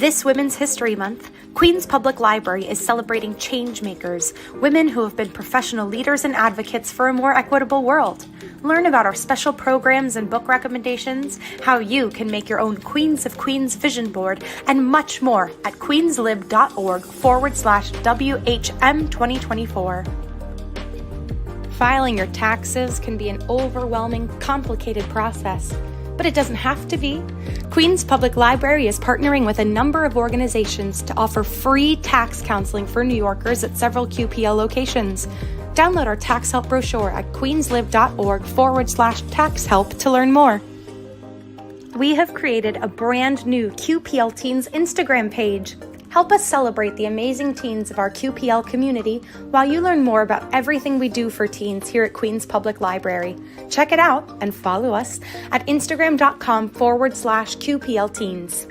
This Women's History Month, Queens Public Library is celebrating change makers, women who have been professional leaders and advocates for a more equitable world. Learn about our special programs and book recommendations, how you can make your own Queens of Queens vision board, and much more at queenslib.org/WHM 2024. Filing your taxes can be an overwhelming, complicated process, but it doesn't have to be. Queens Public Library is partnering with a number of organizations to offer free tax counseling for New Yorkers at several QPL locations. Download our tax help brochure at queenslib.org/tax help to learn more. We have created a brand new QPL Teens Instagram page. Help us celebrate the amazing teens of our QPL community while you learn more about everything we do for teens here at Queens Public Library. Check it out and follow us at instagram.com/QPL Teens.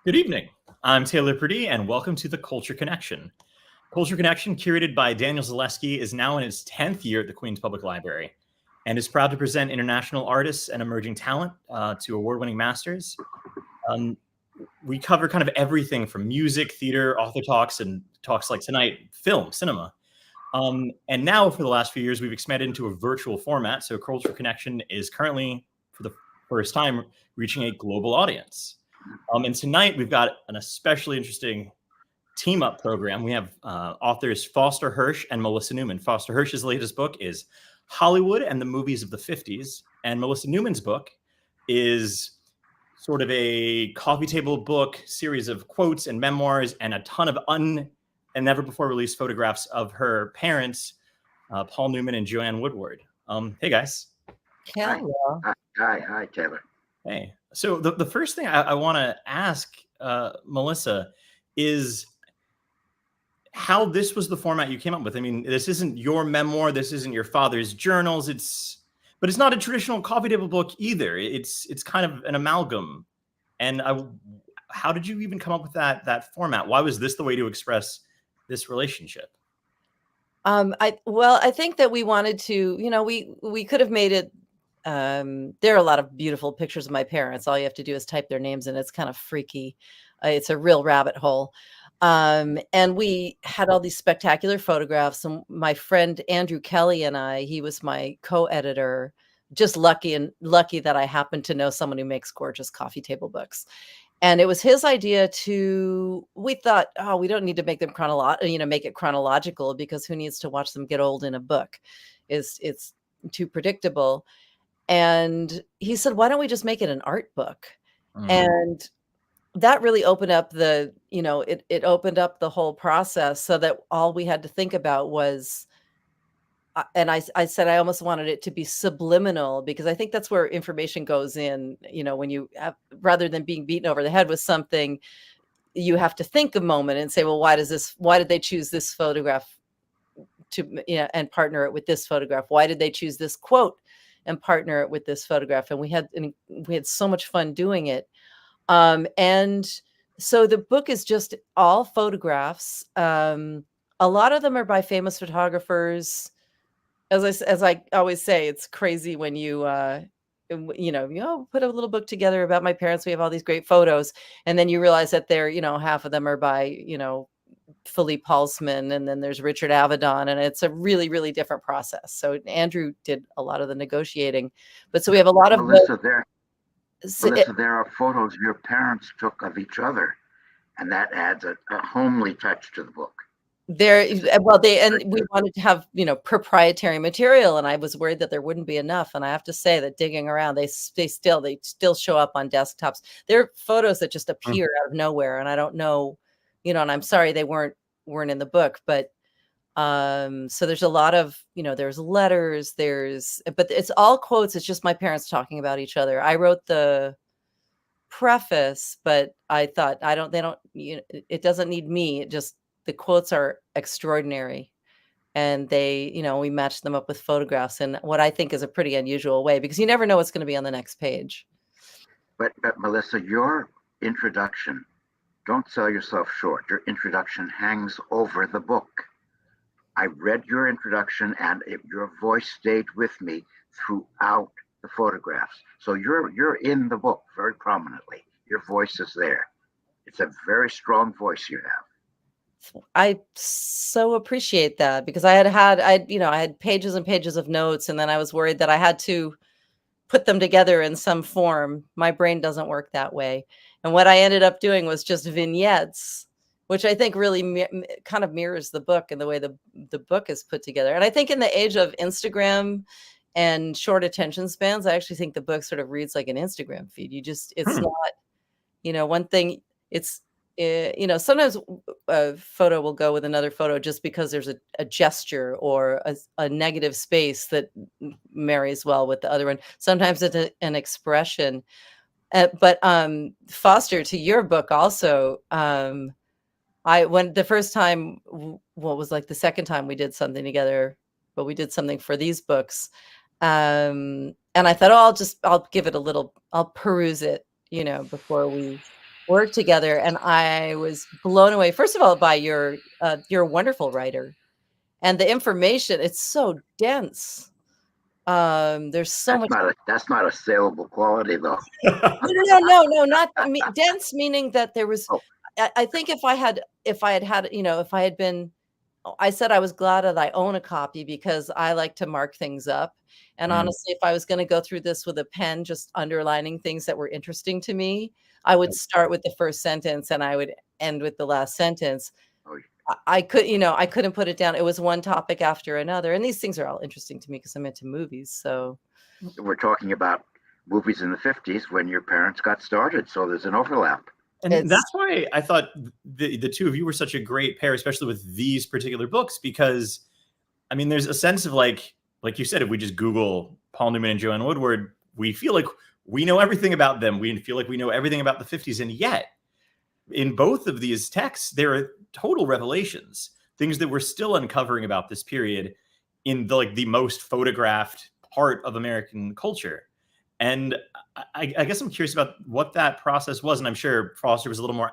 Good evening. I'm Taylor Purdie, and welcome to the Culture Connection. Culture Connection, curated by Daniel Zaleski, is now in its 10th year at the Queens Public Library and is proud to present international artists and emerging talent to award-winning masters. We cover kind of everything from music, theater, author talks, and talks like tonight, film, cinema. And now, for the last few years, we've expanded into a virtual format, so Culture Connection is currently, for the first time, reaching a global audience. And tonight we've got an especially interesting team-up program. We have authors Foster Hirsch and Melissa Newman. Foster Hirsch's latest book is Hollywood and the Movies of the 50s. And Melissa Newman's book is sort of a coffee table book, series of quotes and memoirs, and a ton of never before released photographs of her parents, Paul Newman and Joanne Woodward. Hey, guys. Hello. Hi, Taylor. Hey. So the first thing I want to ask Melissa is how this was the format you came up with. I mean, this isn't your memoir, this isn't your father's journals, but it's not a traditional coffee table book either. It's kind of an amalgam. And how did you even come up with that format? Why was this the way to express this relationship? I think that we wanted to, we could have made it. There are a lot of beautiful pictures of my parents. All you have to do is type their names and it's kind of freaky. It's a real rabbit hole. And we had all these spectacular photographs. And my friend Andrew Kelly and he was my co-editor, just lucky that I happened to know someone who makes gorgeous coffee table books. And it was his idea we thought, we don't need to make them make it chronological, because who needs to watch them get old in a book? It's too predictable. And he said, why don't we just make it an art book? Mm-hmm. And that really opened up it opened up the whole process, so that all we had to think about was, and I said, I almost wanted it to be subliminal, because I think that's where information goes in, when you have, rather than being beaten over the head with something, you have to think a moment and say, well, why did they choose this photograph and partner it with this photograph? Why did they choose this quote and partner it with this photograph? And we had so much fun doing it. And so the book is just all photographs. A lot of them are by famous photographers. As I always say, it's crazy when you put a little book together about my parents. We have all these great photos, and then you realize that they're, half of them are by, Philippe Halsman, and then there's Richard Avedon, and it's a really, really different process. So Andrew did a lot of the negotiating, but so we have a lot of Melissa, there are photos your parents took of each other, and that adds a homely touch to the book. We wanted to have proprietary material, and I was worried that there wouldn't be enough. And I have to say that digging around, they still show up on desktops. They're photos that just appear out of nowhere, and I don't know. And I'm sorry they weren't in the book, but So there's a lot of, there's letters, but it's all quotes. It's just my parents talking about each other. I wrote the preface, but I thought it doesn't need me. The quotes are extraordinary. And we match them up with photographs in what I think is a pretty unusual way, because you never know what's going to be on the next page. But Melissa, your introduction, don't sell yourself short. Your introduction hangs over the book. I read your introduction, and your voice stayed with me throughout the photographs. So you're in the book very prominently. Your voice is there. It's a very strong voice you have. I so appreciate that, because I had pages and pages of notes, and then I was worried that I had to put them together in some form. My brain doesn't work that way. And what I ended up doing was just vignettes, which I think really kind of mirrors the book and the way the book is put together. And I think in the age of Instagram and short attention spans, I actually think the book sort of reads like an Instagram feed. It's not, one thing, it's, sometimes a photo will go with another photo just because there's a gesture or a negative space that marries well with the other one. Sometimes it's an expression. But Foster, to your book also, the first time, what was like the second time we did something together, but we did something for these books. And I thought, I'll give it I'll peruse it, before we work together. And I was blown away, first of all, by you're a wonderful writer, and the information, it's so dense. There's so much. That's not a saleable quality, though. No, not dense, meaning that there was. Oh. I think if I had been, I said I was glad that I own a copy, because I like to mark things up. And honestly, if I was going to go through this with a pen, just underlining things that were interesting to me, I would start with the first sentence and I would end with the last sentence. I couldn't put it down. It was one topic after another. And these things are all interesting to me because I'm into movies. So we're talking about movies in the 50s when your parents got started. So there's an overlap. And that's why I thought the two of you were such a great pair, especially with these particular books, because, I mean, there's a sense of like you said, if we just Google Paul Newman and Joanne Woodward, we feel like we know everything about them. We feel like we know everything about the 50s. And yet, in both of these texts, there are total revelations, things that we're still uncovering about this period in the most photographed part of American culture. And I guess I'm curious about what that process was. And I'm sure Foster was a little more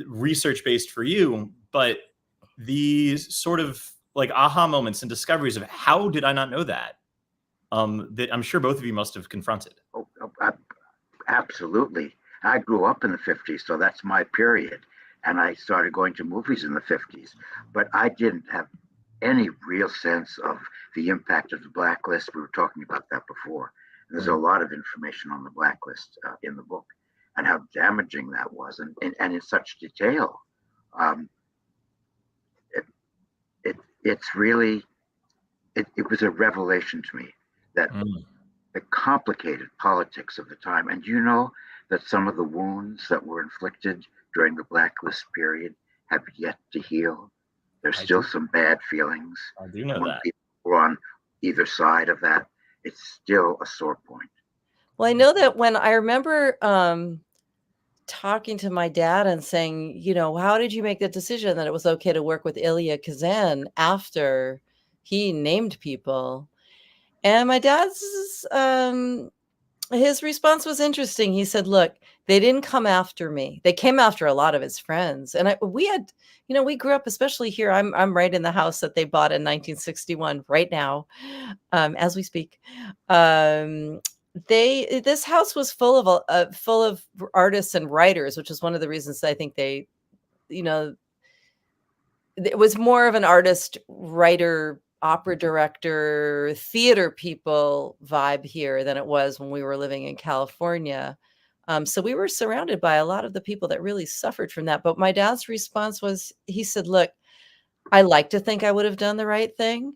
research-based for you, but these sort of like aha moments and discoveries of how did I not know that, that I'm sure both of you must have confronted. Absolutely. I grew up in the 50s, so that's my period. And I started going to movies in the 50s, but I didn't have any real sense of the impact of the blacklist. We were talking about that before. There's a lot of information on the blacklist in the book, and how damaging that was, and in such detail. It's really, it was a revelation to me that the complicated politics of the time, and that some of the wounds that were inflicted during the blacklist period have yet to heal. There's still some bad feelings. I do know that. People were on either side of that. It's still a sore point. Well, I know that when I remember talking to my dad and saying, how did you make the decision that it was okay to work with Elia Kazan after he named people? And my dad's, his response was interesting. He said, look, they didn't come after me. They came after a lot of his friends. And we grew up, especially here. I'm right in the house that they bought in 1961 right now, as we speak. This house was full of artists and writers, which is one of the reasons I think they, it was more of an artist, writer, opera director, theater people vibe here than it was when we were living in California. So we were surrounded by a lot of the people that really suffered from that. But my dad's response was, he said, look, I like to think I would have done the right thing.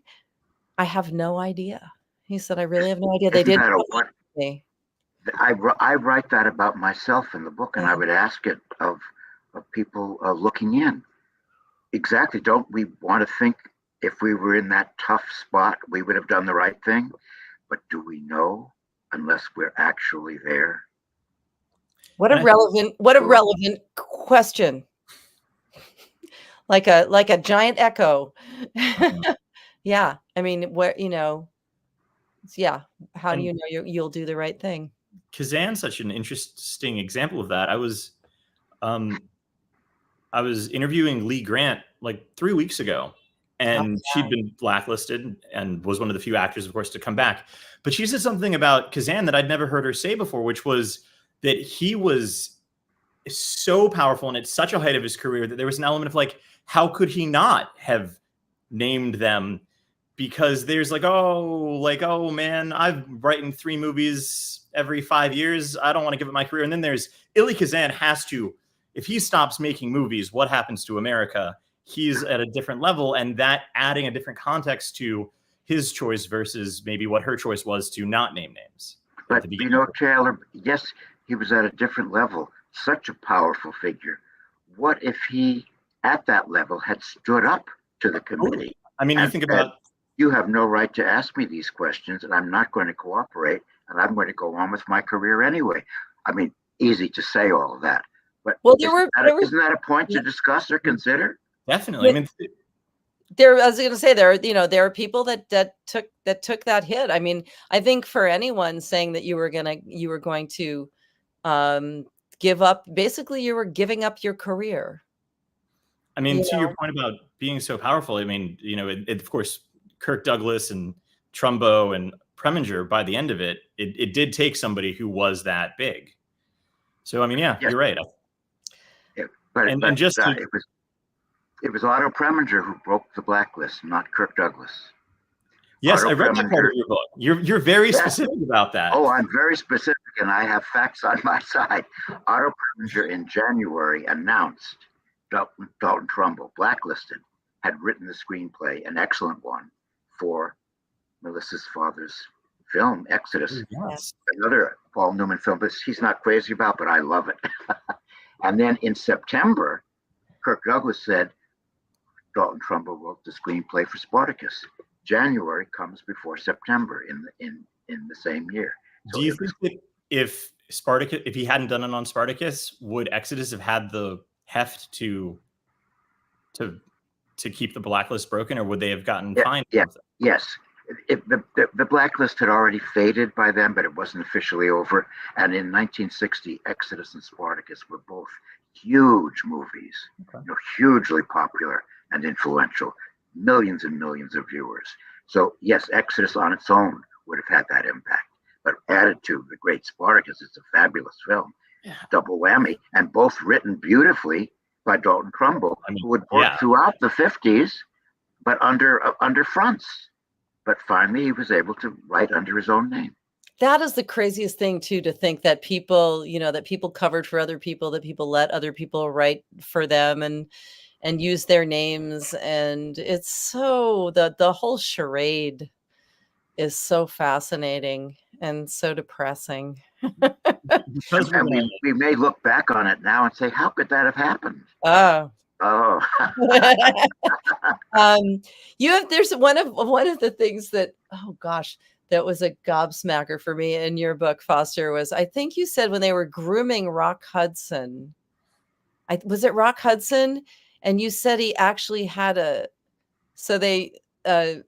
I have no idea. He said, I really have no idea. They didn't come me. I write that about myself in the book, and I would ask it of people looking in. Exactly. Don't we want to think if we were in that tough spot, we would have done the right thing. But do we know unless we're actually there? What a relevant question. Like a giant echo. Yeah. I mean, where, yeah. How do you know you'll do the right thing? Kazan's such an interesting example of that. I was interviewing Lee Grant like 3 weeks ago, and she'd been blacklisted and was one of the few actors, of course, to come back. But she said something about Kazan that I'd never heard her say before, which was that he was so powerful and at such a height of his career that there was an element of like, how could he not have named them? Because there's oh man, I'm writing 3 movies every 5 years. I don't want to give up my career. And then there's Elie Kazan has to, if he stops making movies, what happens to America? He's at a different level, and that adding a different context to his choice versus maybe what her choice was to not name names. But Taylor, yes, he was at a different level, such a powerful figure. What if he, at that level, had stood up to the committee? I mean, you think about, you have no right to ask me these questions, and I'm not going to cooperate, and I'm going to go on with my career anyway. I mean, easy to say all of that, but isn't that a point to discuss or consider? Definitely. I mean, I was going to say there are people that took that hit. I mean, I think for anyone saying that you were going to give up, basically you were giving up your career. I mean, to your point about being so powerful, I mean, of course, Kirk Douglas and Trumbo and Preminger, by the end of it, it did take somebody who was that big. So, I mean, yeah. You're right. It was Otto Preminger who broke the blacklist, not Kirk Douglas. Yes, I read that part of your book. You're very specific about that. Oh, I'm very specific, and I have facts on my side. Otto Preminger in January announced Dalton Trumbo, blacklisted, had written the screenplay, an excellent one, for Melissa's father's film, Exodus. Yes. Another Paul Newman film, but he's not crazy about, but I love it. And then in September, Kirk Douglas said, Dalton Trumbo wrote the screenplay for Spartacus. January comes before September in the same year. So do you think that if he hadn't done it on Spartacus, would Exodus have had the heft to keep the blacklist broken, or would they have gotten fined? Yes. The blacklist had already faded by then, but it wasn't officially over. And in 1960, Exodus and Spartacus were both huge movies, hugely popular and influential, millions and millions of viewers. So yes, Exodus on its own would have had that impact, but added to the great Spartacus, it's a fabulous film, double whammy, and both written beautifully by Dalton Trumbo, who would work throughout the 50s, but under fronts. But finally, he was able to write under his own name. That is the craziest thing, too, to think that people, that people covered for other people, that people let other people write for them and use their names. And it's so, the whole charade is so fascinating and so depressing. And we may look back on it now and say, how could that have happened? Oh. There's one of the things that, oh gosh, that was a gobsmacker for me in your book, Foster, was, I think you said when they were grooming Rock Hudson, was it Rock Hudson? And you said he actually had they could,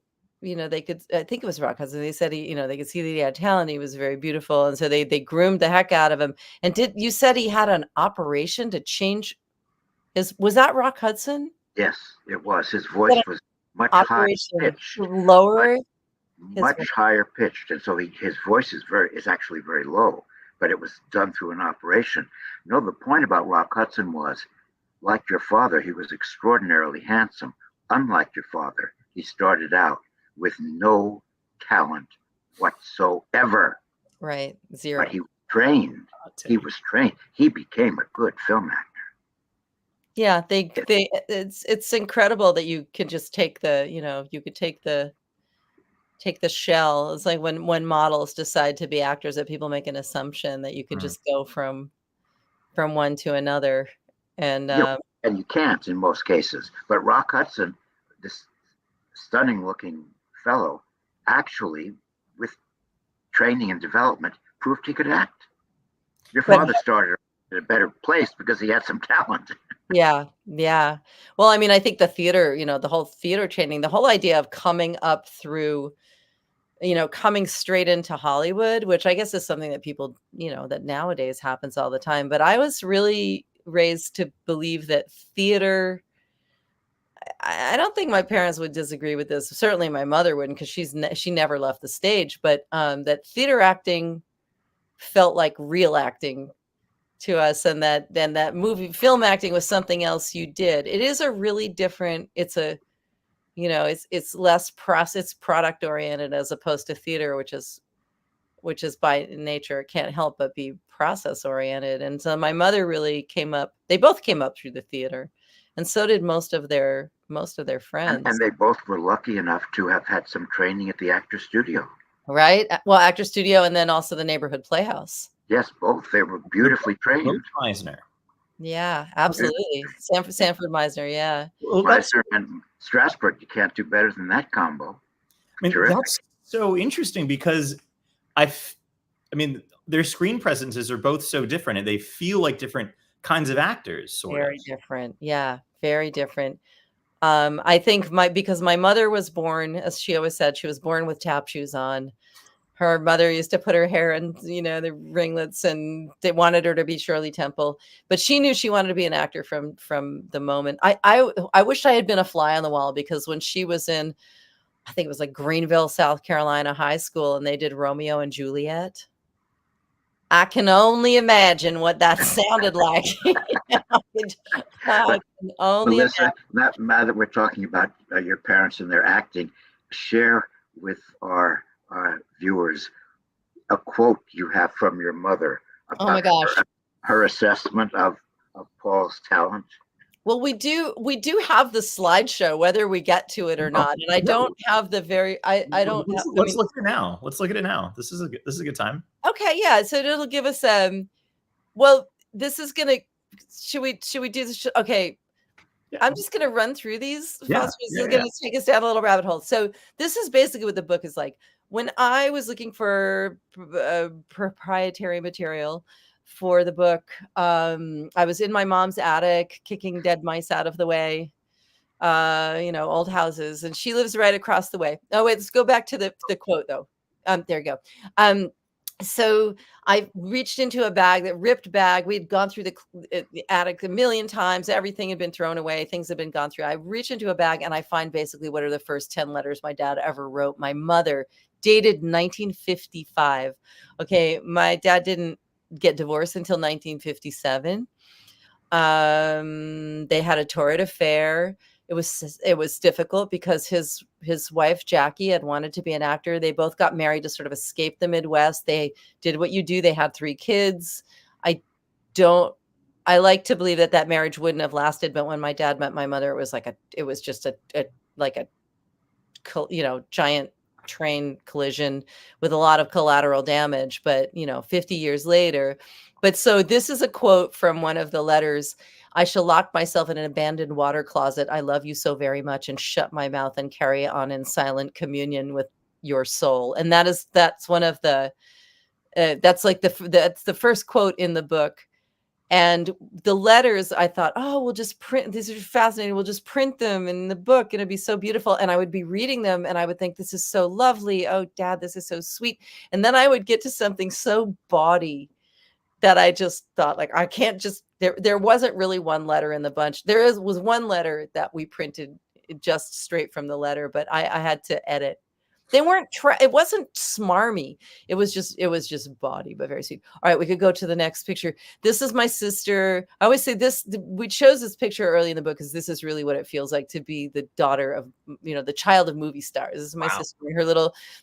I think it was Rock Hudson. They said they could see that he had talent. He was very beautiful. And so they groomed the heck out of him. And you said he had an operation to change was that Rock Hudson? Yes, it was. His voice was much higher pitched. Lower? Much higher pitched. And so his voice is actually very low, but it was done through an operation. The point about Rock Hudson was, like your father, he was extraordinarily handsome. Unlike your father, he started out with no talent whatsoever. Right. Zero. But he was trained. He became a good film actor. Yeah, it's incredible that you can just take you could take the shell. It's like when models decide to be actors, that people make an assumption that you could just go from one to another. And and you can't in most cases. But Rock Hudson stunning looking fellow, actually, with training and development, proved he could act. Your father started at a better place because he had some talent. Yeah, yeah. Well, I mean, I think the theater, the whole theater training, the whole idea of coming up through, coming straight into Hollywood, which I guess is something that people, that nowadays happens all the time. But I was really raised to believe that theater, I don't think my parents would disagree with this. Certainly my mother wouldn't, because she never left the stage, but that theater acting felt like real acting to us, and that movie film acting was something else you did. It is a really different, it's it's less it's product oriented, as opposed to theater, which is by nature, it can't help but be process oriented. And so my mother really they both came up through the theater, and so did most of their friends. And they both were lucky enough to have had some training at the Actors Studio. Right. Well, Actors Studio, and then also the Neighborhood Playhouse. Yes, both. They were beautifully trained. Meisner. Yeah, absolutely. Sanford Meisner. Yeah. Well, Meisner and Strasberg, you can't do better than that combo. I mean, that's so interesting, because their screen presences are both so different, and they feel like different kinds of actors. Very different. Yeah, very different. I think because my mother was born, as she always said, she was born with tap shoes on. Her mother used to put her hair in, the ringlets, and they wanted her to be Shirley Temple. But she knew she wanted to be an actor from the moment. I wish I had been a fly on the wall, because when she was in, I think it was like Greenville, South Carolina high school, and they did Romeo and Juliet, I can only imagine what that sounded like. Melissa, now that we're talking about your parents and their acting, share with our viewers a quote you have from your mother about oh my gosh. her assessment of Paul's talent. Well, we do have the slideshow, whether we get to it or not. And I don't have the I don't have, let's look at it now. Let's look at it now. This is a good time. Okay, yeah. So it'll give us well, this is gonna should we do this? Okay. Yeah. I'm just gonna run through these. This is gonna take us down a little rabbit hole. So this is basically what the book is like. When I was looking for proprietary material for the book, I was in my mom's attic kicking dead mice out of the way, old houses, and she lives right across the way. Oh wait, let's go back to the quote though. There you go. So I reached into a ripped bag. We'd gone through the attic a million times. Everything had been thrown away. Things had been gone through. I reach into a bag and I find basically what are the first 10 letters my dad ever wrote. My mother, dated 1955. Okay, my dad didn't get divorced until 1957. They had a torrid affair. It was difficult because his wife Jackie had wanted to be an actor. They both got married to sort of escape the Midwest. They did what you do. They had 3 kids. I like to believe that marriage wouldn't have lasted, but when my dad met my mother, it was just a giant train collision with a lot of collateral damage. But 50 years later. But so this is a quote from one of the letters. I shall lock myself in an abandoned water closet. I love you so very much, and shut my mouth and carry on in silent communion with your soul. And that's one of the that's the first quote in the book. And the letters, I thought, oh, we'll just print. These are fascinating. We'll just print them in the book, and it'd be so beautiful. And I would be reading them, and I would think, this is so lovely. Oh, Dad, this is so sweet. And then I would get to something so baudy that I just thought, like, I can't just. There wasn't really one letter in the bunch. Was one letter that we printed just straight from the letter, but I had to edit. They weren't. It wasn't smarmy. It was just bawdy, but very sweet. All right, we could go to the next picture. This is my sister. I always say this. We chose this picture early in the book because this is really what it feels like to be the daughter of, the child of movie stars. This is my sister,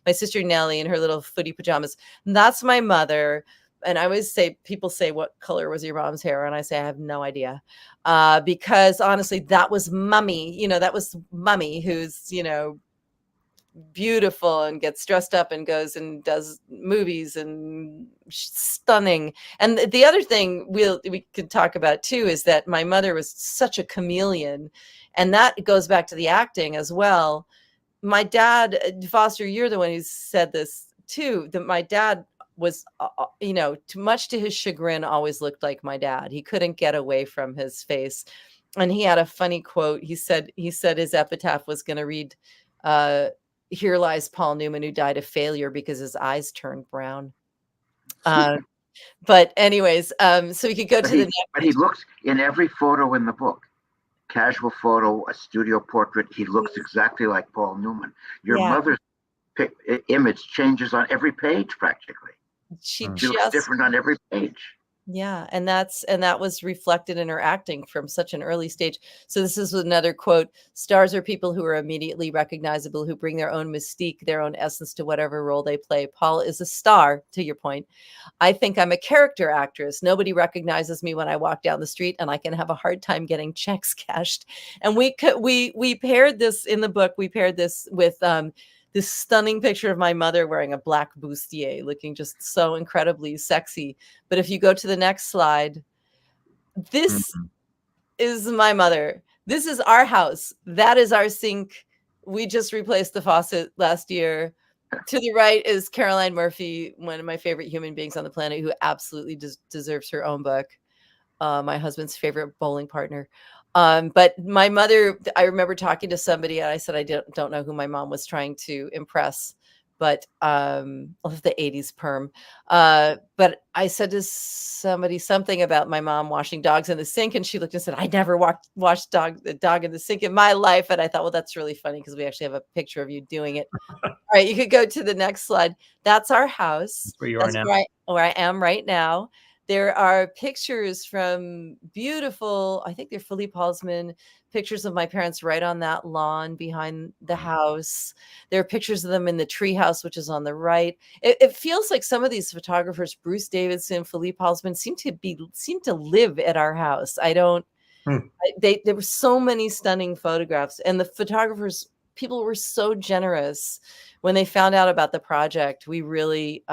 my sister Nellie in her little footy pajamas. And that's my mother. And I always say, people say, what color was your mom's hair? And I say, I have no idea. Because honestly, that was Mummy. That was Mummy, who's, beautiful and gets dressed up and goes and does movies and stunning. And the other thing we could talk about too is that my mother was such a chameleon. And that goes back to the acting as well. my dad, Foster, you're the one who said this too, that my dad was, too much to his chagrin, always looked like my dad. He couldn't get away from his face. And he had a funny quote. He said his epitaph was going to read, "Here lies Paul Newman, who died of failure because his eyes turned brown." But anyways, so we could go to the next. But he looks in every photo in the book, casual photo, a studio portrait. He looks exactly like Paul Newman. Your mother's image changes on every page practically. She looks different on every page. Yeah, and that was reflected in her acting from such an early stage. So this is another quote: "Stars are people who are immediately recognizable, who bring their own mystique, their own essence to whatever role they play. Paul is a star, to your point. I think I'm a character actress. Nobody recognizes me when I walk down the street, and I can have a hard time getting checks cashed." And we paired this in the book. We paired this with this stunning picture of my mother wearing a black bustier, looking just so incredibly sexy. But if you go to the next slide, this is my mother. This is our house. That is our sink. We just replaced the faucet last year. To the right is Caroline Murphy, one of my favorite human beings on the planet, who absolutely deserves her own book. My husband's favorite bowling partner. But my mother, I remember talking to somebody and I said, I don't know who my mom was trying to impress, but of the 80s perm. But I said to somebody something about my mom washing dogs in the sink, and she looked and said, I never washed the dog in the sink in my life. And I thought, well, that's really funny because we actually have a picture of you doing it. All right, you could go to the next slide. That's our house. That's where you are now. Where I am right now. There are pictures from beautiful, I think they're Philippe Halsman, pictures of my parents right on that lawn behind the house. There are pictures of them in the treehouse, which is on the right. It feels like some of these photographers, Bruce Davidson, Philippe Halsman, seem to live at our house. There were so many stunning photographs, and the photographers, people were so generous when they found out about the project. We really,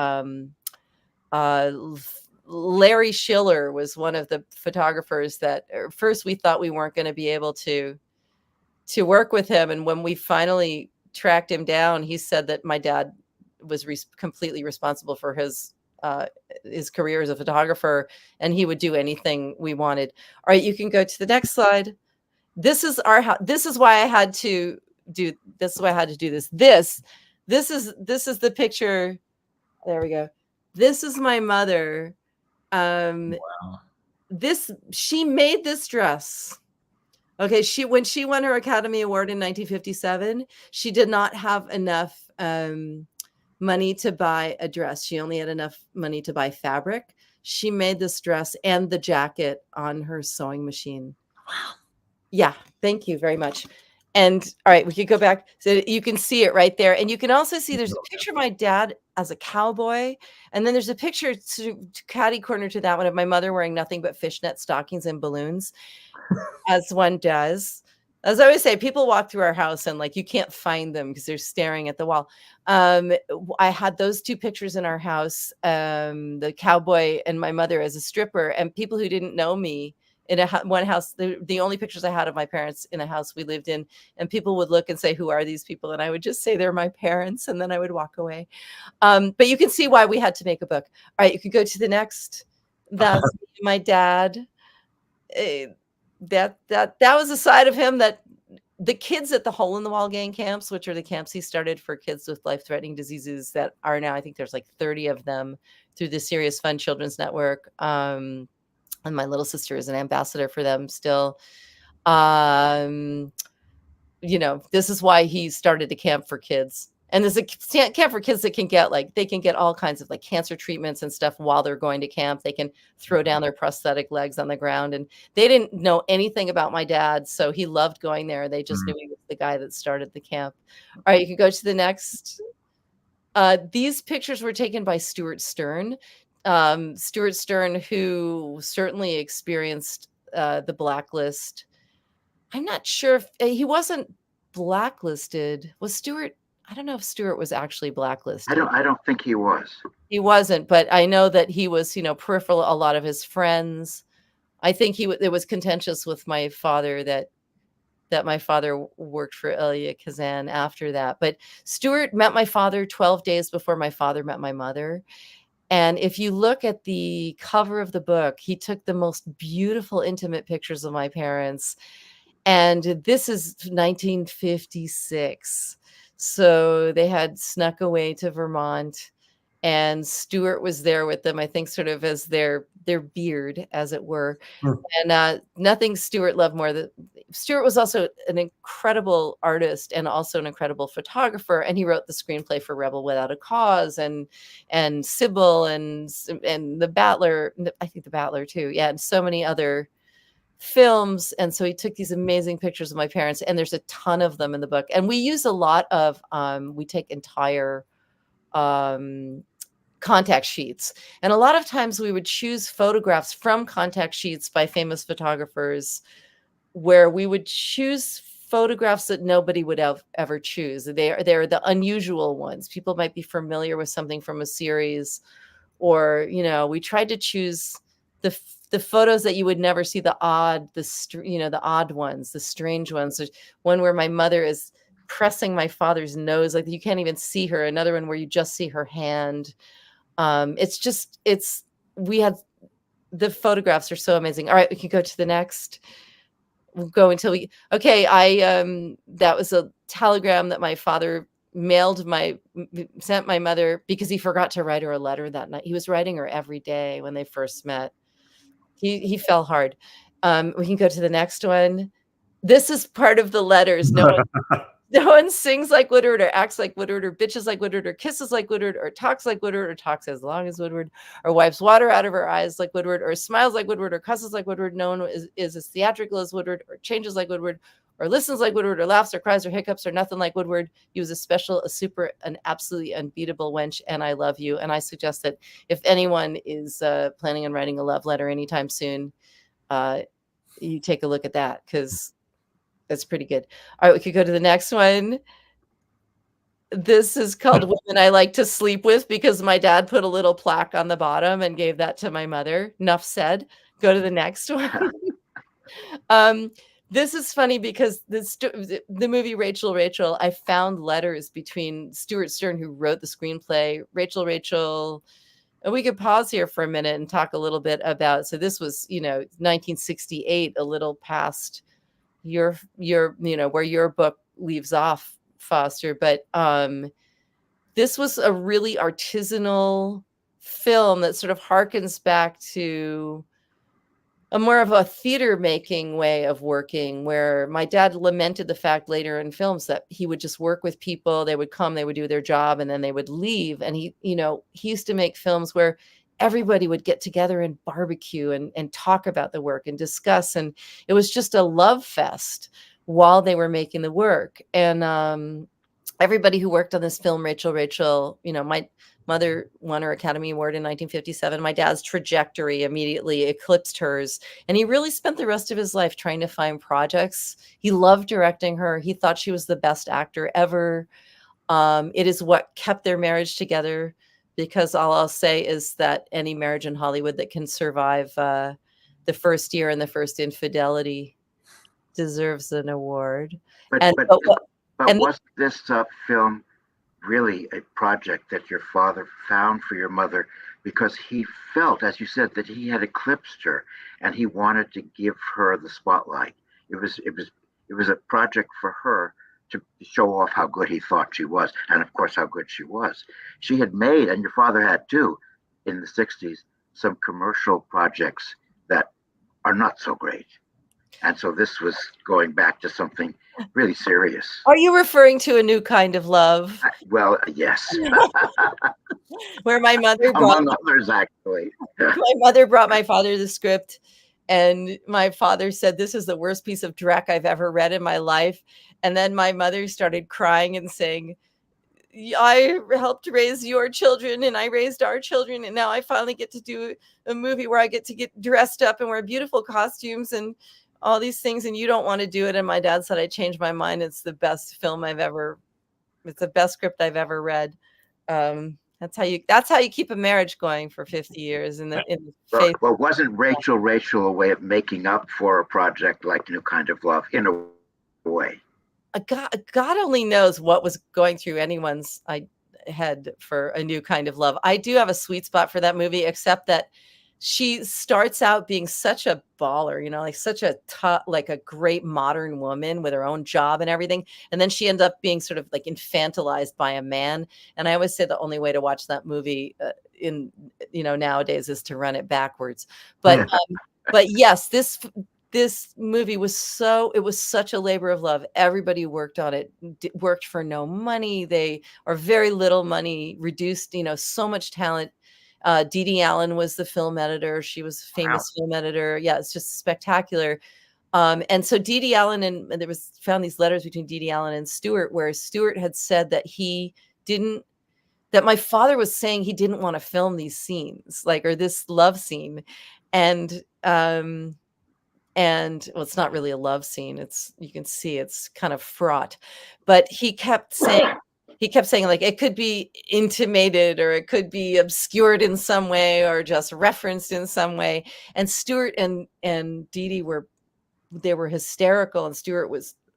Larry Schiller was one of the photographers that at first we thought we weren't going to be able to work with him. And when we finally tracked him down, he said that my dad was completely responsible for his career as a photographer, and he would do anything we wanted. All right, you can go to the next slide. This is our house. This is why I had to do this. This is the picture. There we go. This is my mother. Wow. She made this dress. Okay, when she won her Academy Award in 1957, she did not have enough money to buy a dress. She only had enough money to buy fabric. She made this dress and the jacket on her sewing machine. Wow. Yeah, thank you very much. And all right, we could go back so you can see it right there. And you can also see there's a picture of my dad as a cowboy. And then there's a picture to catty corner to that one of my mother wearing nothing but fishnet stockings and balloons, as one does. As I always say, people walk through our house and like you can't find them because they're staring at the wall. I had those two pictures in our house, the cowboy and my mother as a stripper, and people who didn't know me in one house, the only pictures I had of my parents in a house we lived in, and people would look and say, who are these people? And I would just say, they're my parents. And then I would walk away. But you can see why we had to make a book. All right, you could go to the next. That's my dad. That was a side of him that the kids at the Hole in the Wall gang camps, which are the camps he started for kids with life-threatening diseases that are now, I think there's like 30 of them through the Serious Fun Children's Network. And my little sister is an ambassador for them still. This is why he started a camp for kids. And there's a camp for kids that can get all kinds of like cancer treatments and stuff while they're going to camp. They can throw down their prosthetic legs on the ground. And they didn't know anything about my dad, so he loved going there. They just knew he was the guy that started the camp. All right, you can go to the next. These pictures were taken by Stuart Stern. Stuart Stern, who certainly experienced the blacklist. I'm not sure if he wasn't blacklisted. Was Stuart? I don't know if Stuart was actually blacklisted. I don't think he was. He wasn't, but I know that he was, peripheral. A lot of his friends. I think it was contentious with my father that that my father worked for Elia Kazan after that. But Stuart met my father 12 days before my father met my mother. And if you look at the cover of the book, he took the most beautiful, intimate pictures of my parents. And this is 1956. So they had snuck away to Vermont, and Stuart was there with them, I think, sort of as their beard, as it were. And nothing Stuart loved more than Stuart was also an incredible artist and also an incredible photographer. And he wrote the screenplay for Rebel Without a Cause and Sybil and The Battler. I think The Battler too. Yeah. And so many other films. And so he took these amazing pictures of my parents, and there's a ton of them in the book. And we use a lot of, we take entire contact sheets. And a lot of times we would choose photographs from contact sheets by famous photographers, where we would choose photographs that nobody would ever choose. They're the unusual ones. People might be familiar with something from a series, or, you know, we tried to choose the photos that you would never see, the odd ones, the strange ones. There's one where my mother is pressing my father's nose, like you can't even see her. Another one where you just see her hand. The photographs are so amazing. All right, we can go to the next. We'll go until that was a telegram that my father sent my mother because he forgot to write her a letter that night. He was writing her every day when they first met. He fell hard. We can go to the next one. This is part of the letters. No one sings like Woodward, or acts like Woodward, or bitches like Woodward, or kisses like Woodward, or talks like Woodward, or talks as long as Woodward, or wipes water out of her eyes like Woodward, or smiles like Woodward, or cusses like Woodward. No one is as theatrical as Woodward, or changes like Woodward, or listens like Woodward, or laughs, or cries, or hiccups, or nothing like Woodward. He was an absolutely unbeatable wench, and I love you. And I suggest that if anyone is planning on writing a love letter anytime soon, you take a look at that, because that's pretty good. All right, we could go to the next one. This is called Women I Like to Sleep With, because my dad put a little plaque on the bottom and gave that to my mother. Enough said. Go to the next one. This is funny because the movie Rachel, I found letters between Stuart Stern, who wrote the screenplay, Rachel. And we could pause here for a minute and talk a little bit about, so this was, 1968, a little past your where your book leaves off, Foster. But this was a really artisanal film that sort of harkens back to a more of a theater making way of working, where my dad lamented the fact later in films that he would just work with people. They would come, they would do their job, and then they would leave. And he used to make films where everybody would get together and barbecue and talk about the work and discuss. And it was just a love fest while they were making the work. And everybody who worked on this film, Rachel, my mother won her Academy Award in 1957. My dad's trajectory immediately eclipsed hers. And he really spent the rest of his life trying to find projects. He loved directing her. He thought she was the best actor ever. It is what kept their marriage together, because all I'll say is that any marriage in Hollywood that can survive the first year and the first infidelity deserves an award. But was this film really a project that your father found for your mother because he felt, as you said, that he had eclipsed her and he wanted to give her the spotlight? It was a project for her to show off how good he thought she was, and of course how good she was. She had made, and your father had too, in the 60s, some commercial projects that are not so great. And so this was going back to something really serious. Are you referring to A New Kind of Love? Well, yes. Where my mother among others, actually. My mother brought my father the script, and my father said, "This is the worst piece of dreck I've ever read in my life." And then my mother started crying and saying, "I helped raise your children and I raised our children, and now I finally get to do a movie where I get to get dressed up and wear beautiful costumes and all these things, and you don't want to do it." And my dad said, "I changed my mind. It's the best it's the best script I've ever read." That's how you keep a marriage going for 50 years in the faith. Well, wasn't Rachel a way of making up for a project like New Kind of Love? Boy, God only knows what was going through anyone's head for A New Kind of Love. I do have a sweet spot for that movie, except that she starts out being such a baller, like such a like a great modern woman with her own job and everything. And then she ends up being sort of like infantilized by a man. And I always say the only way to watch that movie nowadays is to run it backwards. But but yes, this movie was such a labor of love. Everybody worked on it, worked for no money, or very little money, reduced, so much talent. Dee Dee Allen was the film editor. She was a famous film editor. Yeah, it's just spectacular. And so Dee Dee Allen and there was found these letters between Dee Dee Allen and Stewart, where Stewart had said that that my father was saying he didn't want to film these scenes, or this love scene. And well, it's not really a love scene. You can see it's kind of fraught, but he kept saying like it could be intimated or it could be obscured in some way or just referenced in some way. And Stewart and Dee Dee were hysterical. And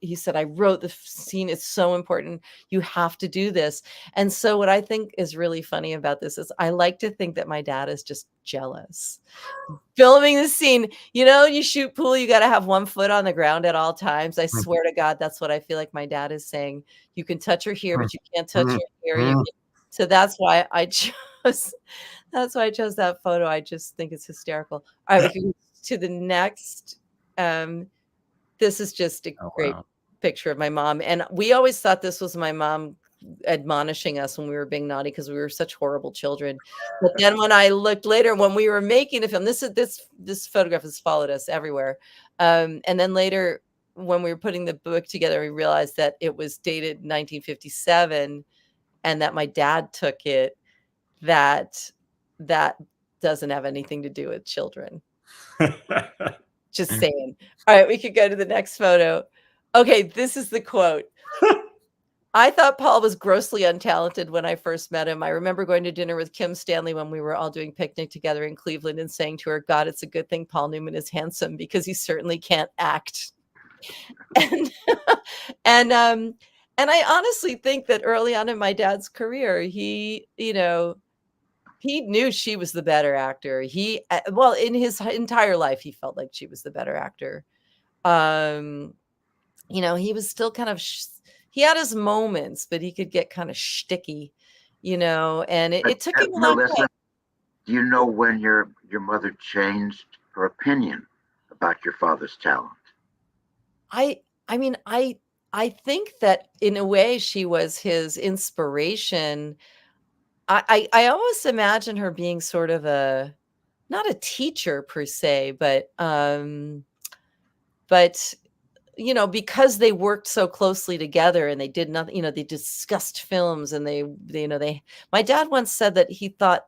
he said, I wrote the scene. It's so important. You have to do this. And so what I think is really funny about this is I like to think that my dad is just jealous. Filming the scene, you shoot pool, you got to have one foot on the ground at all times. I swear to God, that's what I feel like my dad is saying. You can touch her here, but you can't touch her here. So that's why I chose that photo. I just think it's hysterical. All right, we can go to the next. This is just a great picture of my mom. And we always thought this was my mom admonishing us when we were being naughty because we were such horrible children. But then when I looked later, when we were making the film, this photograph has followed us everywhere. And then later, when we were putting the book together, we realized that it was dated 1957 and that my dad took it. That doesn't have anything to do with children. Just saying. All right, we could go to the next photo. Okay, this is the quote. I thought Paul was grossly untalented when I first met him. I remember going to dinner with Kim Stanley when we were all doing picnic together in Cleveland and saying to her, God, it's a good thing Paul Newman is handsome because he certainly can't act. And I honestly think that early on in my dad's career, he knew she was the better actor. In his entire life, he felt like she was the better actor. He was still kind of, he had his moments, but he could get kind of shticky, and it took him a long time. Do you know when your mother changed her opinion about your father's talent? I think that in a way she was his inspiration. I almost imagine her being sort of not a teacher per se, but because they worked so closely together and they did nothing, they discussed films and my dad once said that he thought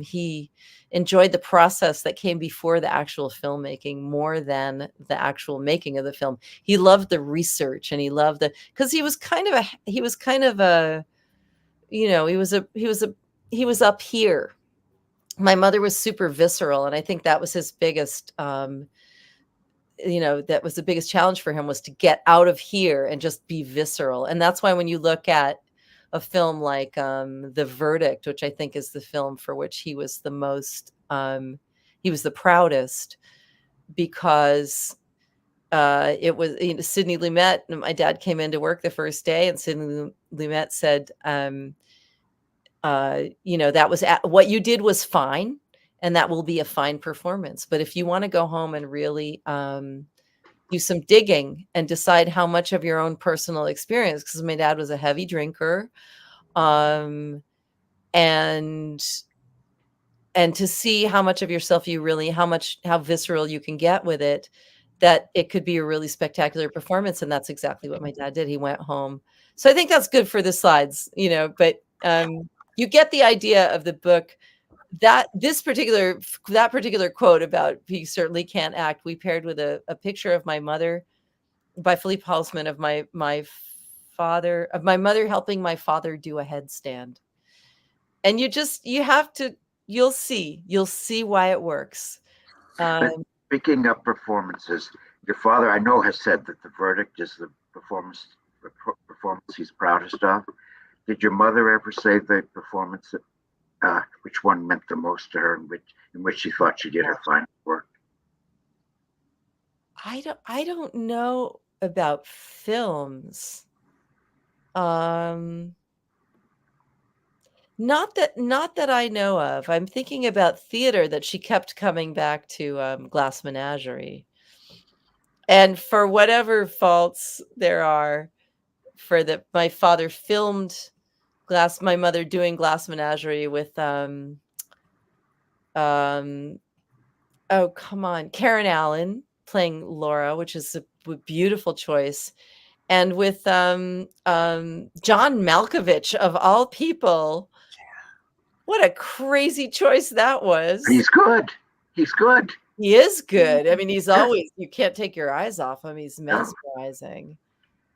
he enjoyed the process that came before the actual filmmaking more than the actual making of the film. He loved the research and he loved because he was up here. My mother was super visceral. And I think that was his biggest, that was the biggest challenge for him, was to get out of here and just be visceral. And that's why when you look at a film like The Verdict, which I think is the film for which he was the most, he was the proudest, because it was Sidney Lumet. My dad came into work the first day and Sidney Lumet said, that was what you did was fine. And that will be a fine performance. But if you want to go home and really do some digging and decide how much of your own personal experience, because my dad was a heavy drinker, and to see how much of yourself you really, how visceral you can get with it, that it could be a really spectacular performance. And that's exactly what my dad did. He went home. So I think that's good for the slides, but you get the idea of the book. That particular quote about he certainly can't act, we paired with a picture of my mother by Philippe Halsman of my mother helping my father do a headstand. And you'll see why it works. Speaking of performances, Your father, I know, has said that the verdict is the performance he's proudest of. Did your mother ever say the performance that which one meant the most to her, in which she thought she did her finest work? I don't know about films. Not that I know of. I'm thinking about theater, that she kept coming back to Glass Menagerie. And for whatever faults there are for that, my father filmed my mother doing Glass Menagerie with oh, come on, Karen Allen playing Laura, which is a beautiful choice. And with John Malkovich, of all people. What a crazy choice that was. He's good. He's good. He is good. I mean, he's always, you can't take your eyes off him. He's mesmerizing.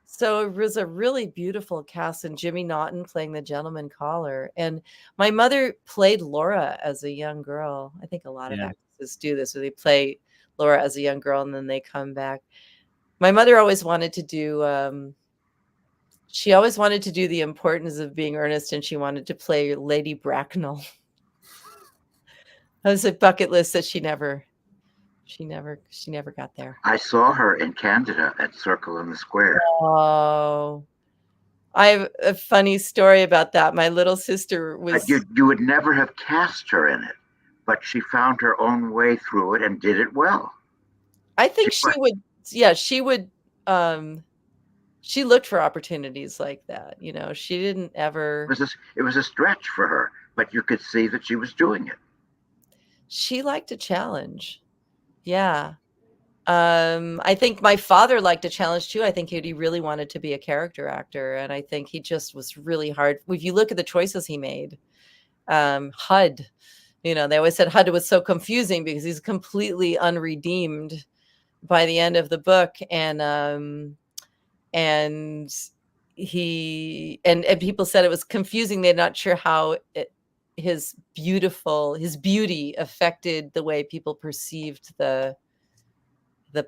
So it was a really beautiful cast, and Jimmy Naughton playing the gentleman caller. And my mother played Laura as a young girl. I think a lot of actresses do this, where they play Laura as a young girl and then they come back. My mother always wanted to do, she always wanted to do The Importance of Being Earnest, and she wanted to play Lady Bracknell. That was a bucket list that she never got there. I saw her in Candida at Circle in the Square. Oh, I have a funny story about that. My little sister was. You would never have cast her in it, but she found her own way through it and did it well. I think she would. Yeah, she would. She looked for opportunities like that. You know, she didn't ever. It was a stretch for her, but you could see that she was doing it. She liked a challenge. Yeah. I think my father liked a challenge too. I think he really wanted to be a character actor. And I think he just was really hard. If you look at the choices he made, HUD, you know, they always said HUD was so confusing because he's completely unredeemed by the end of the book. And people said it was confusing. They're not sure how his beauty affected the way people perceived the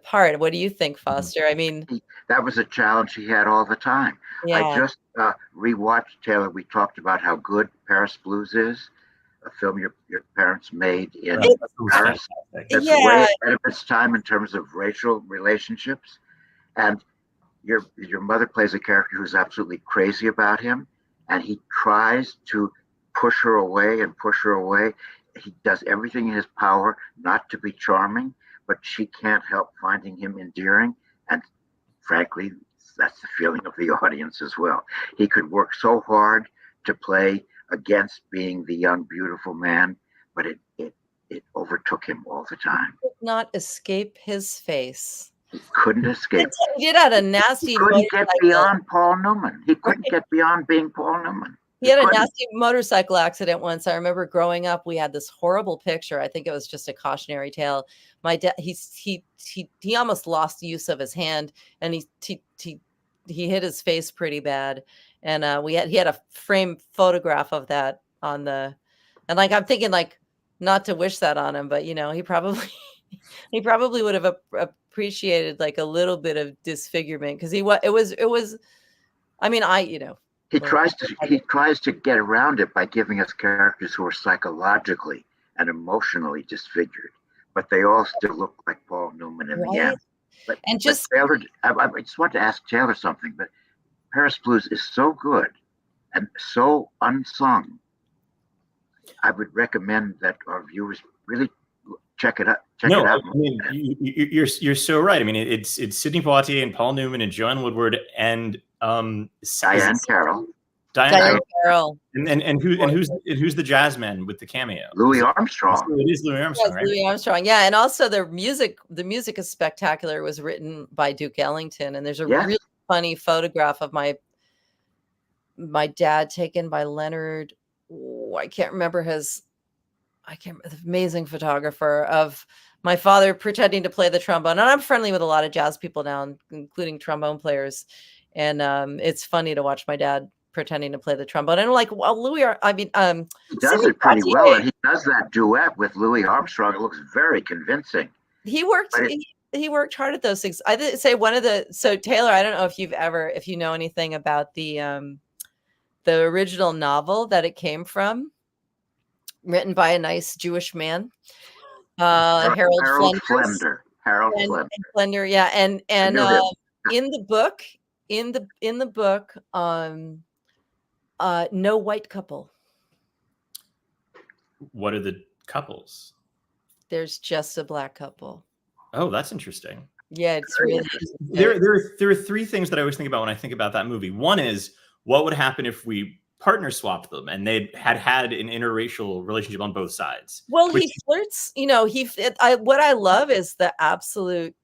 part. What do you think, Foster? I mean, that was a challenge he had all the time. Yeah. I just rewatched, Taylor. We talked about how good Paris Blues is, a film your parents made in Paris. It's way ahead of its time in terms of racial relationships. And your mother plays a character who's absolutely crazy about him, and he tries to push her away and push her away. He does everything in his power not to be charming, but she can't help finding him endearing. And frankly, that's the feeling of the audience as well. He could work so hard to play against being the young, beautiful man, but it overtook him all the time. He could not escape his face. He couldn't escape. He did have a nasty. He couldn't get beyond Paul Newman. He couldn't get beyond being Paul Newman. He had a nasty motorcycle accident once. I remember growing up, we had this horrible picture. I think it was just a cautionary tale. My dad, he almost lost use of his hand, and he hit his face pretty bad. And he had a framed photograph of that on the, and like I'm thinking like not to wish that on him, but you know he probably would have appreciated like a little bit of disfigurement, because it was. I mean, He tries to get around it by giving us characters who are psychologically and emotionally disfigured, but they all still look like Paul Newman in the end. But Taylor, I just want to ask Taylor something. But Paris Blues is so good and so unsung. I would recommend that our viewers really check it out. Check it out. I mean, you're so right. I mean, it's Sidney Poitier and Paul Newman and Joanne Woodward and Diane Carroll. Diane Carroll. And who's the jazz man with the cameo? Louis Armstrong. So it is Louis Armstrong, right? Louis Armstrong. Yeah, and also the music is spectacular. It was written by Duke Ellington, and there's a really funny photograph of my dad taken by Leonard. I can't remember amazing photographer of my father pretending to play the trombone. And I'm friendly with a lot of jazz people now, including trombone players. And it's funny to watch my dad pretending to play the trombone. And I'm like, well, he does it pretty well. And he does that duet with Louis Armstrong. It looks very convincing. He worked. he worked hard at those things. I did say so Taylor, I don't know if you know anything about the original novel that it came from, written by a nice Jewish man, Harold Flenders. Harold Flender. Flender, yeah, and in the book, no white couple. What are the couples? There's just a black couple. Oh, that's interesting. Yeah, it's really there are three things that I always think about when I think about that movie. One is, what would happen if we partner swapped them and they had an interracial relationship on both sides? Well, he flirts, what I love is the absolute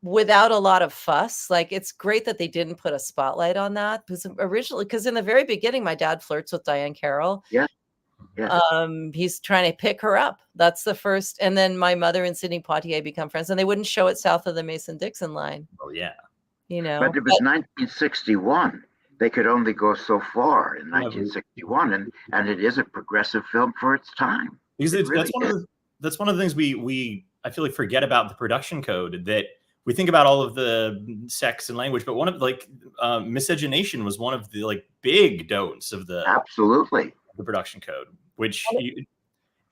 without a lot of fuss. Like, it's great that they didn't put a spotlight on that, because in the very beginning, my dad flirts with Diane Carroll. Yeah. Yeah. He's trying to pick her up. That's the first. And then my mother and Sidney Poitier become friends, and they wouldn't show it south of the Mason-Dixon line. Oh, yeah. But it was 1961. They could only go so far in 1961, and it is a progressive film for its time. Because that's one of the things we I feel like forget about the production code, that we think about all of the sex and language, but one of miscegenation was one of the big don'ts of the production code,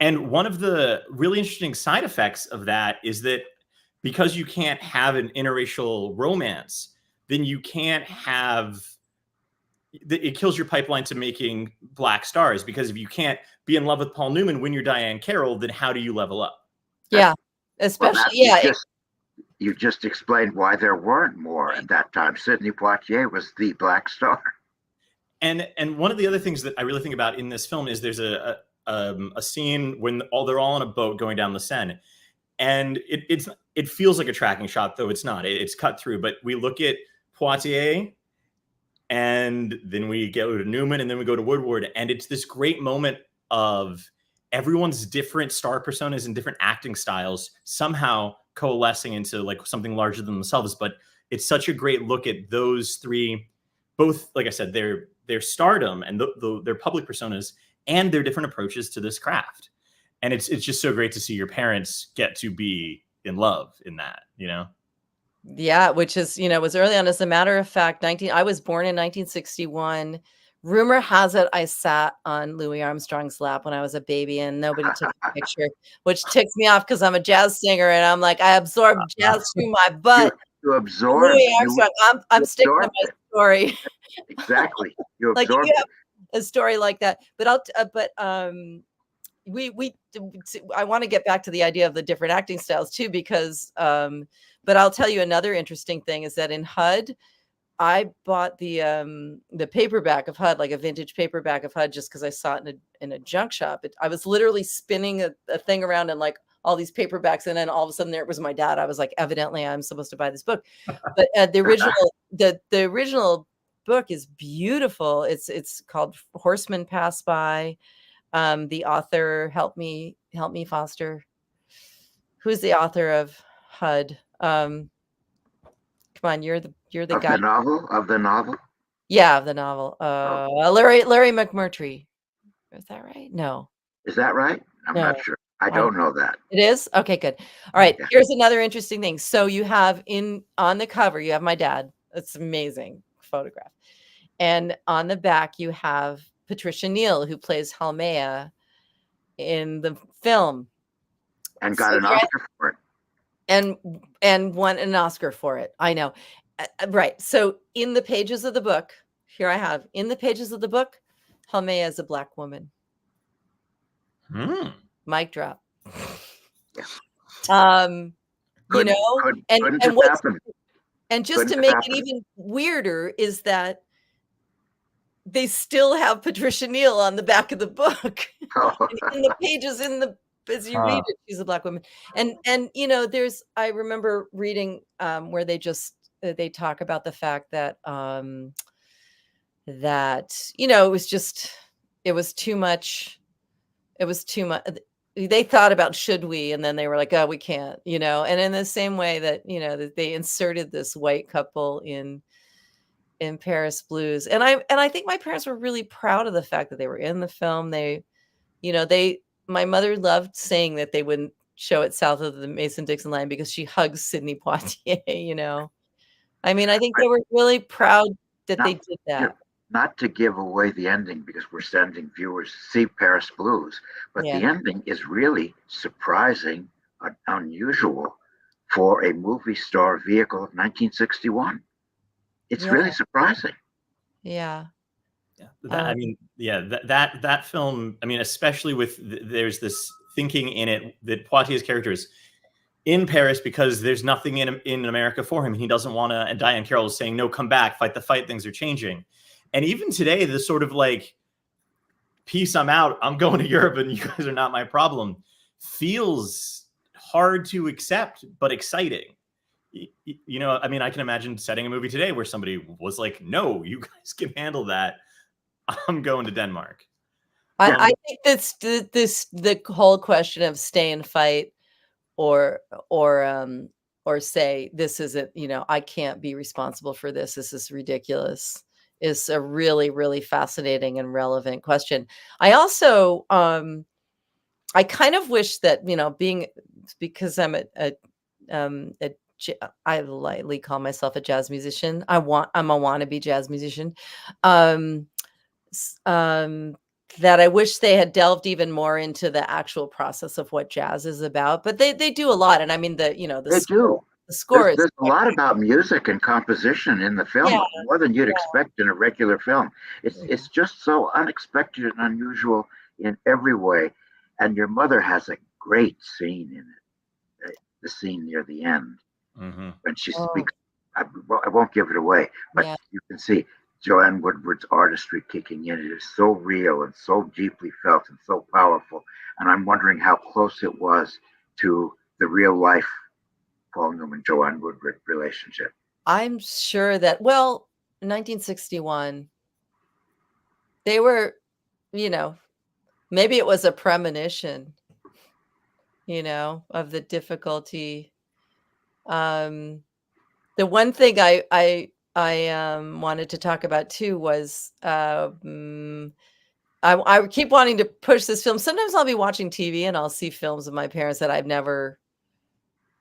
and one of the really interesting side effects of that is that because you can't have an interracial romance, then you can't have, it kills your pipeline to making black stars, because if you can't be in love with Paul Newman when you're Diane Carroll, then how do you level up? Yeah, especially, you just explained why there weren't more at that time. Sidney Poitier was the black star. And one of the other things that I really think about in this film is there's a scene when they're all on a boat going down the Seine, and it feels like a tracking shot, though it's not. It's cut through, but we look at Poitier, and then we go to Newman, and then we go to Woodward, and it's this great moment of everyone's different star personas and different acting styles somehow coalescing into something larger than themselves. But it's such a great look at those three, both, like I said, their stardom and their public personas and their different approaches to this craft. And it's just so great to see your parents get to be in love in that, Yeah, which is, was early on. As a matter of fact, I was born in 1961. Rumor has it I sat on Louis Armstrong's lap when I was a baby, and nobody took a picture, which ticks me off because I'm a jazz singer, and I'm like, I absorbed jazz through my butt. You absorb Louis Armstrong. I'm sticking to my story. Exactly. You like absorb you have a story like that, but I want to get back to the idea of the different acting styles too, because but I'll tell you another interesting thing is that in HUD, I bought the paperback of HUD, like a vintage paperback of HUD, just because I saw it in a junk shop. I was literally spinning a thing around and all these paperbacks, and then all of a sudden there was my dad. I was like, evidently I'm supposed to buy this book. But the original book is beautiful. It's called Horsemen Pass By. The author, help me Foster. Who's the author of HUD? Come on, you're the guy. Of the novel? Yeah, of the novel. Larry McMurtry. Is that right? No. Is that right? I'm not sure. I don't know that. It is? Okay, good. All right. Yeah. Here's another interesting thing. So you have on the cover, you have my dad. It's amazing photograph. And on the back, you have Patricia Neal, who plays Halmea in the film. And got an Oscar for it. And won an Oscar for it. I know. Right. So in the pages of the book, here I have, in the pages of the book, Halmea is a black woman. Mic drop. And just to make it even weirder is that they still have Patricia Neal on the back of the book. In the pages, as you read it, she's a black woman. And I remember reading where they talk about the fact that it was too much. They thought about, should we? And then they were like, oh, we can't, and in the same way that, that they inserted this white couple in Paris Blues. And I think my parents were really proud of the fact that they were in the film. My mother loved saying that show it south of the Mason-Dixon line because she hugs Sidney Poitier, you know. I mean, I think they were really proud that they Not, did that. not to give away the ending because we're sending viewers to see Paris Blues, but Yeah. the ending is really surprising and unusual for a movie star vehicle of 1961. It's Yeah. really surprising. Yeah. Yeah, I mean, yeah, that film. I mean, especially with there's this thinking in it that Poitier's character is in Paris because there's nothing in America for him. He doesn't want to. And Diane Carroll is saying, "No, come back, fight the fight. Things are changing." And even today, the sort of like, "Peace, I'm out. I'm going to Europe, and you guys are not my problem," feels hard to accept, but exciting. You know, I mean, I can imagine setting a movie today where somebody was like, "No, you guys can handle that. I'm going to Denmark." I think that's the whole question of stay and fight or say this isn't, you know, I can't be responsible for this. This is ridiculous is a really, really fascinating and relevant question. I also I kind of wish that, you know, because I'm I lightly call myself a jazz musician. I'm a wannabe jazz musician. That I wish they had delved even more into the actual process of what jazz is about. But they do a lot, and I mean They do. the score is There's a lot about music and composition in the film, Yeah, more than you'd expect in a regular film. It's just so unexpected and unusual in every way. And your mother has a great scene in it, the scene near the end when she speaks. I won't give it away, but Yeah. you can see Joanne Woodward's artistry kicking in. It is so real and so deeply felt and so powerful. And I'm wondering how close it was to the real life Paul Newman, Joanne Woodward relationship. I'm sure that, well, 1961, they were, you know, maybe it was a premonition, you know, of the difficulty. The one thing I wanted to talk about too was I keep wanting to push this film. Sometimes I'll be watching TV and I'll see films of my parents that I've never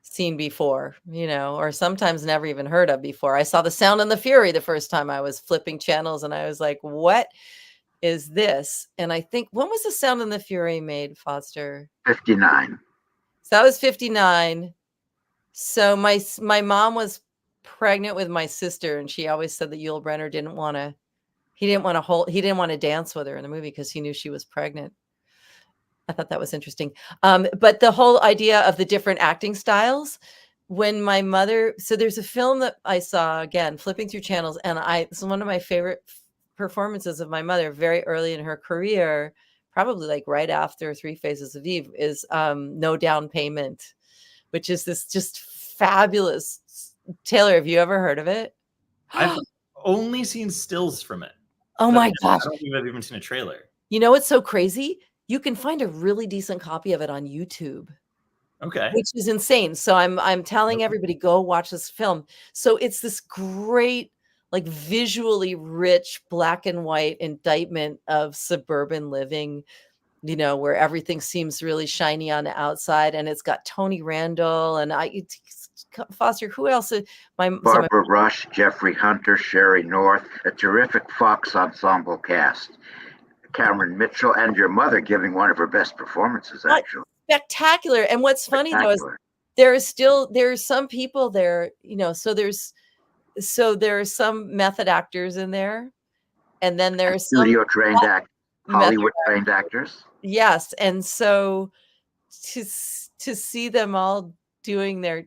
seen before, you know, or sometimes never even heard of before. I saw The Sound and the Fury the first time I was flipping channels and I was like, what is this? And I think, when was The Sound and the Fury made, Foster? 59. So that was 59. So my mom was pregnant with my sister, and she always said that Yul Brynner didn't want to dance with her in the movie because he knew she was pregnant. I thought that was interesting. But the whole idea of the different acting styles, when my mother, so there's a film that I saw, again, flipping through channels, and it's one of my favorite performances of my mother very early in her career, probably like right after Three Faces of Eve, is No Down Payment, which is this just fabulous. Taylor, have you ever heard of it? I've only seen stills from it. Oh my gosh. I don't think I've even seen a trailer. You know what's so crazy? You can find a really decent copy of it on YouTube. Okay. Which is insane. So I'm telling everybody, go watch this film. So it's this great, like visually rich black and white indictment of suburban living, you know, where everything seems really shiny on the outside. And it's got Tony Randall and Foster, who else? Barbara Rush, Jeffrey Hunter, Sherry North, a terrific Fox ensemble cast. Cameron Mitchell and your mother giving one of her best performances, actually. Spectacular. And what's funny though is there are some people there, you know, so there are some method actors in there, and then there's studio trained Hollywood trained actors. Yes. And so to see them all doing their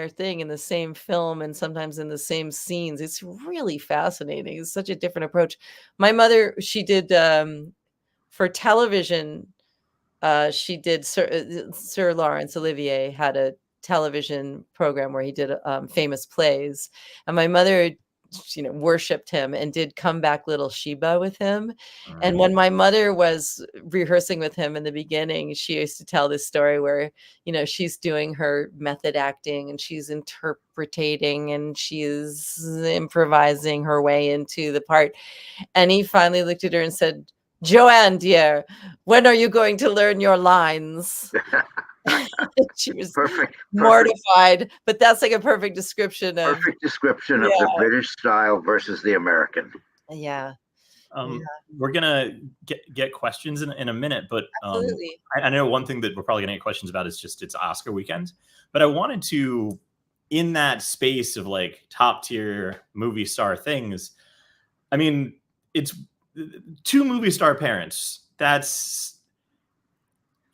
thing in the same film and sometimes in the same scenes, it's really fascinating. It's such a different approach. My mother, she did for television, she did Sir Laurence Olivier had a television program where he did famous plays, and my mother, you know, worshipped him and did Come Back Little Sheba with him. And when my mother was rehearsing with him in the beginning, she used to tell this story where, you know, she's doing her method acting and she's interpreting and she's improvising her way into the part. And he finally looked at her and said, "Joanne, dear, when are you going to learn your lines?" She was Perfect. mortified, but that's like a perfect description of, Perfect description of yeah, the British style versus the American. yeah, yeah, We're gonna get questions in a minute, but absolutely. I know one thing that we're probably gonna get questions about is just it's Oscar weekend. But I wanted to, in that space of like top tier movie star things, I mean, it's two movie star parents.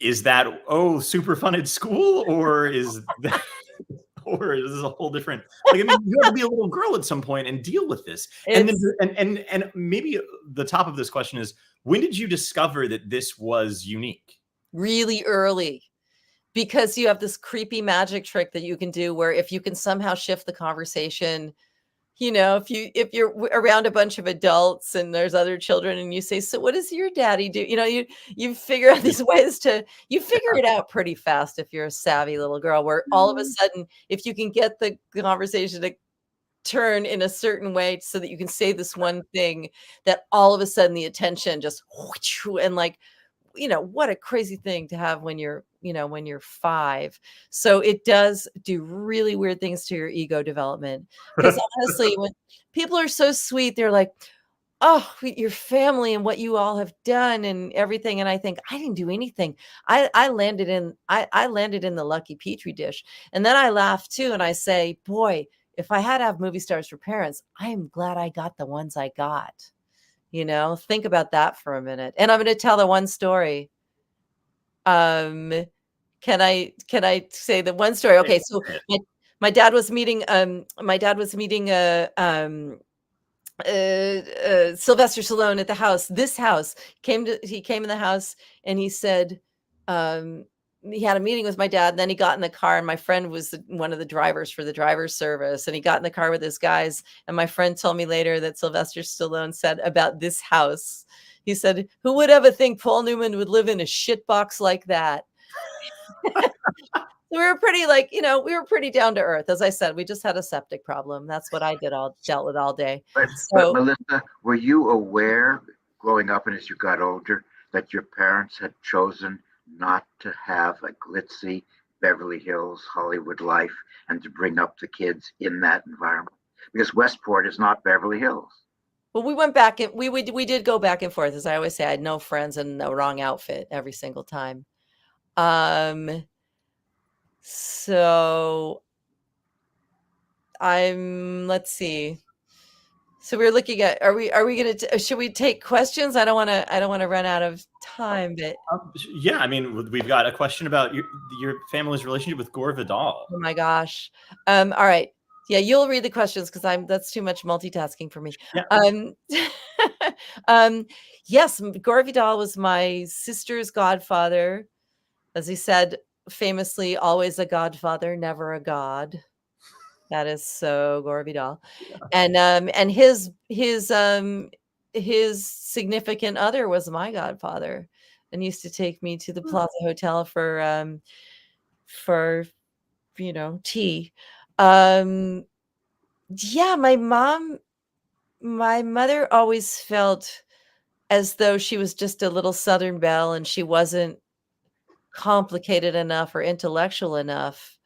Is that super fun at school, or is that or is this a whole different, like, I mean, you have to be a little girl at some point and deal with this. And then It's and maybe the top of this question is, when did you discover that this was unique? really early, because you have this creepy magic trick that you can do where if you can somehow shift the conversation, if you're around a bunch of adults and there's other children and you say, so what does your daddy do? You figure out these ways you figure it out pretty fast if you're a savvy little girl, where all of a sudden, if you can get the conversation to turn in a certain way so that you can say this one thing, that all of a sudden the attention just and like, what a crazy thing to have when you're 5. So it does do really weird things to your ego development. Because honestly, when people are so sweet, they're like, oh, your family and what you all have done and everything. And I think I didn't do anything. I landed in the lucky petri dish. And then I laugh too. And I say, boy, if I had to have movie stars for parents, I'm glad I got the ones I got. Think about that for a minute. And I'm going to tell the one story. Um, can I say the one story? Okay, so my dad was meeting Sylvester Stallone at the house. This house he came in the house and he said, he had a meeting with my dad, and then he got in the car, and my friend was one of the drivers for the driver's service, and he got in the car with his guys, and my friend told me later that Sylvester Stallone said about this house, he said, who would ever think Paul Newman would live in a shit box like that? We were pretty we were pretty down to earth. As I said, we just had a septic problem. That's what I dealt with all day. But Melissa, were you aware growing up and as you got older that your parents had chosen not to have a glitzy Beverly Hills Hollywood life and to bring up the kids in that environment? Because Westport is not Beverly Hills. Well, we went back and we did go back and forth. As I always say, I had no friends and the wrong outfit every single time. So let's see. So we're looking at, are we going to, should we take questions? I don't want to run out of time, but yeah, I mean, we've got a question about your family's relationship with Gore Vidal. Oh my gosh. All right. Yeah, you'll read the questions because that's too much multitasking for me. Yeah. Yes, Gore Vidal was my sister's godfather. As he said, famously, always a godfather, never a god. That is so Gore Vidal. Yeah. And his significant other was my godfather and used to take me to the Plaza Hotel for tea. Yeah, my mother always felt as though she was just a little Southern belle and she wasn't complicated enough or intellectual enough.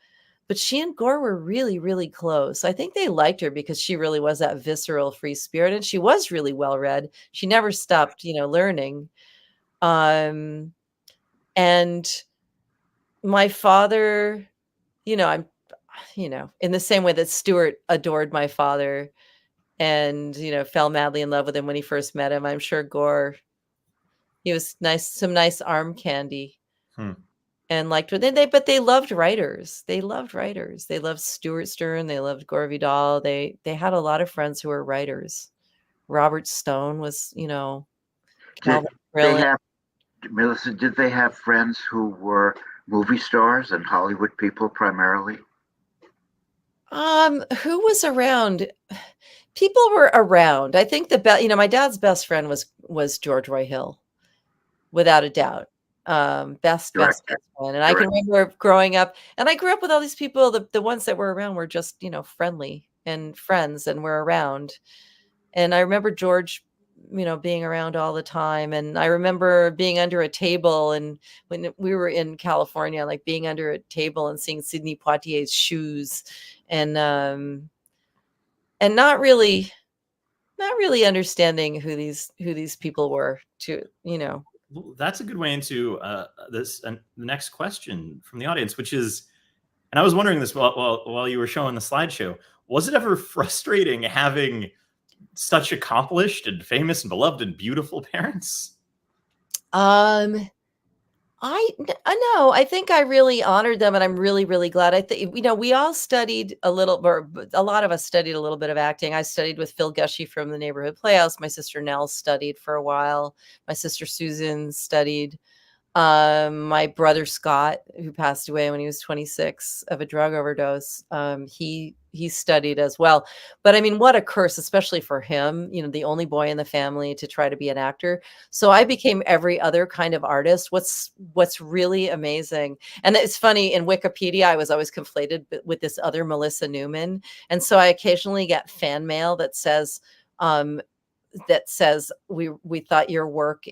But she and Gore were really, really close. I think they liked her because she really was that visceral free spirit, and she was really well read. She never stopped, learning. And my father, I'm, in the same way that Stuart adored my father and, fell madly in love with him when he first met him. I'm sure Gore, he was some nice arm candy. And liked what but they loved writers. They loved Stuart Stern. They loved Gore Vidal. They had a lot of friends who were writers. Robert Stone was, Melissa, did they have friends who were movie stars and Hollywood people primarily? Who was around? People were around. I think my dad's best friend was George Roy Hill, without a doubt. Best friend. And I can remember growing up, and I grew up with all these people. The ones that were around were just, friendly and friends and were around. And I remember George being around all the time. And I remember being under a table, and when we were in California, like being under a table and seeing Sidney Poitier's shoes, and not really understanding who these people were, Well, that's a good way into the next question from the audience, which is, and I was wondering this while you were showing the slideshow, was it ever frustrating having such accomplished and famous and beloved and beautiful parents? I know. I think I really honored them, and I'm really, really glad. I think, we all studied a little, or a lot of us studied a little bit of acting. I studied with Phil Gushy from the Neighborhood Playhouse. My sister Nell studied for a while. My sister Susan studied. My brother Scott, who passed away when he was 26 of a drug overdose, he studied as well. But I mean, what a curse, especially for him, the only boy in the family to try to be an actor. So I became every other kind of artist. What's really amazing, and it's funny, in Wikipedia, I was always conflated with this other Melissa Newman, and so I occasionally get fan mail that says, we thought your work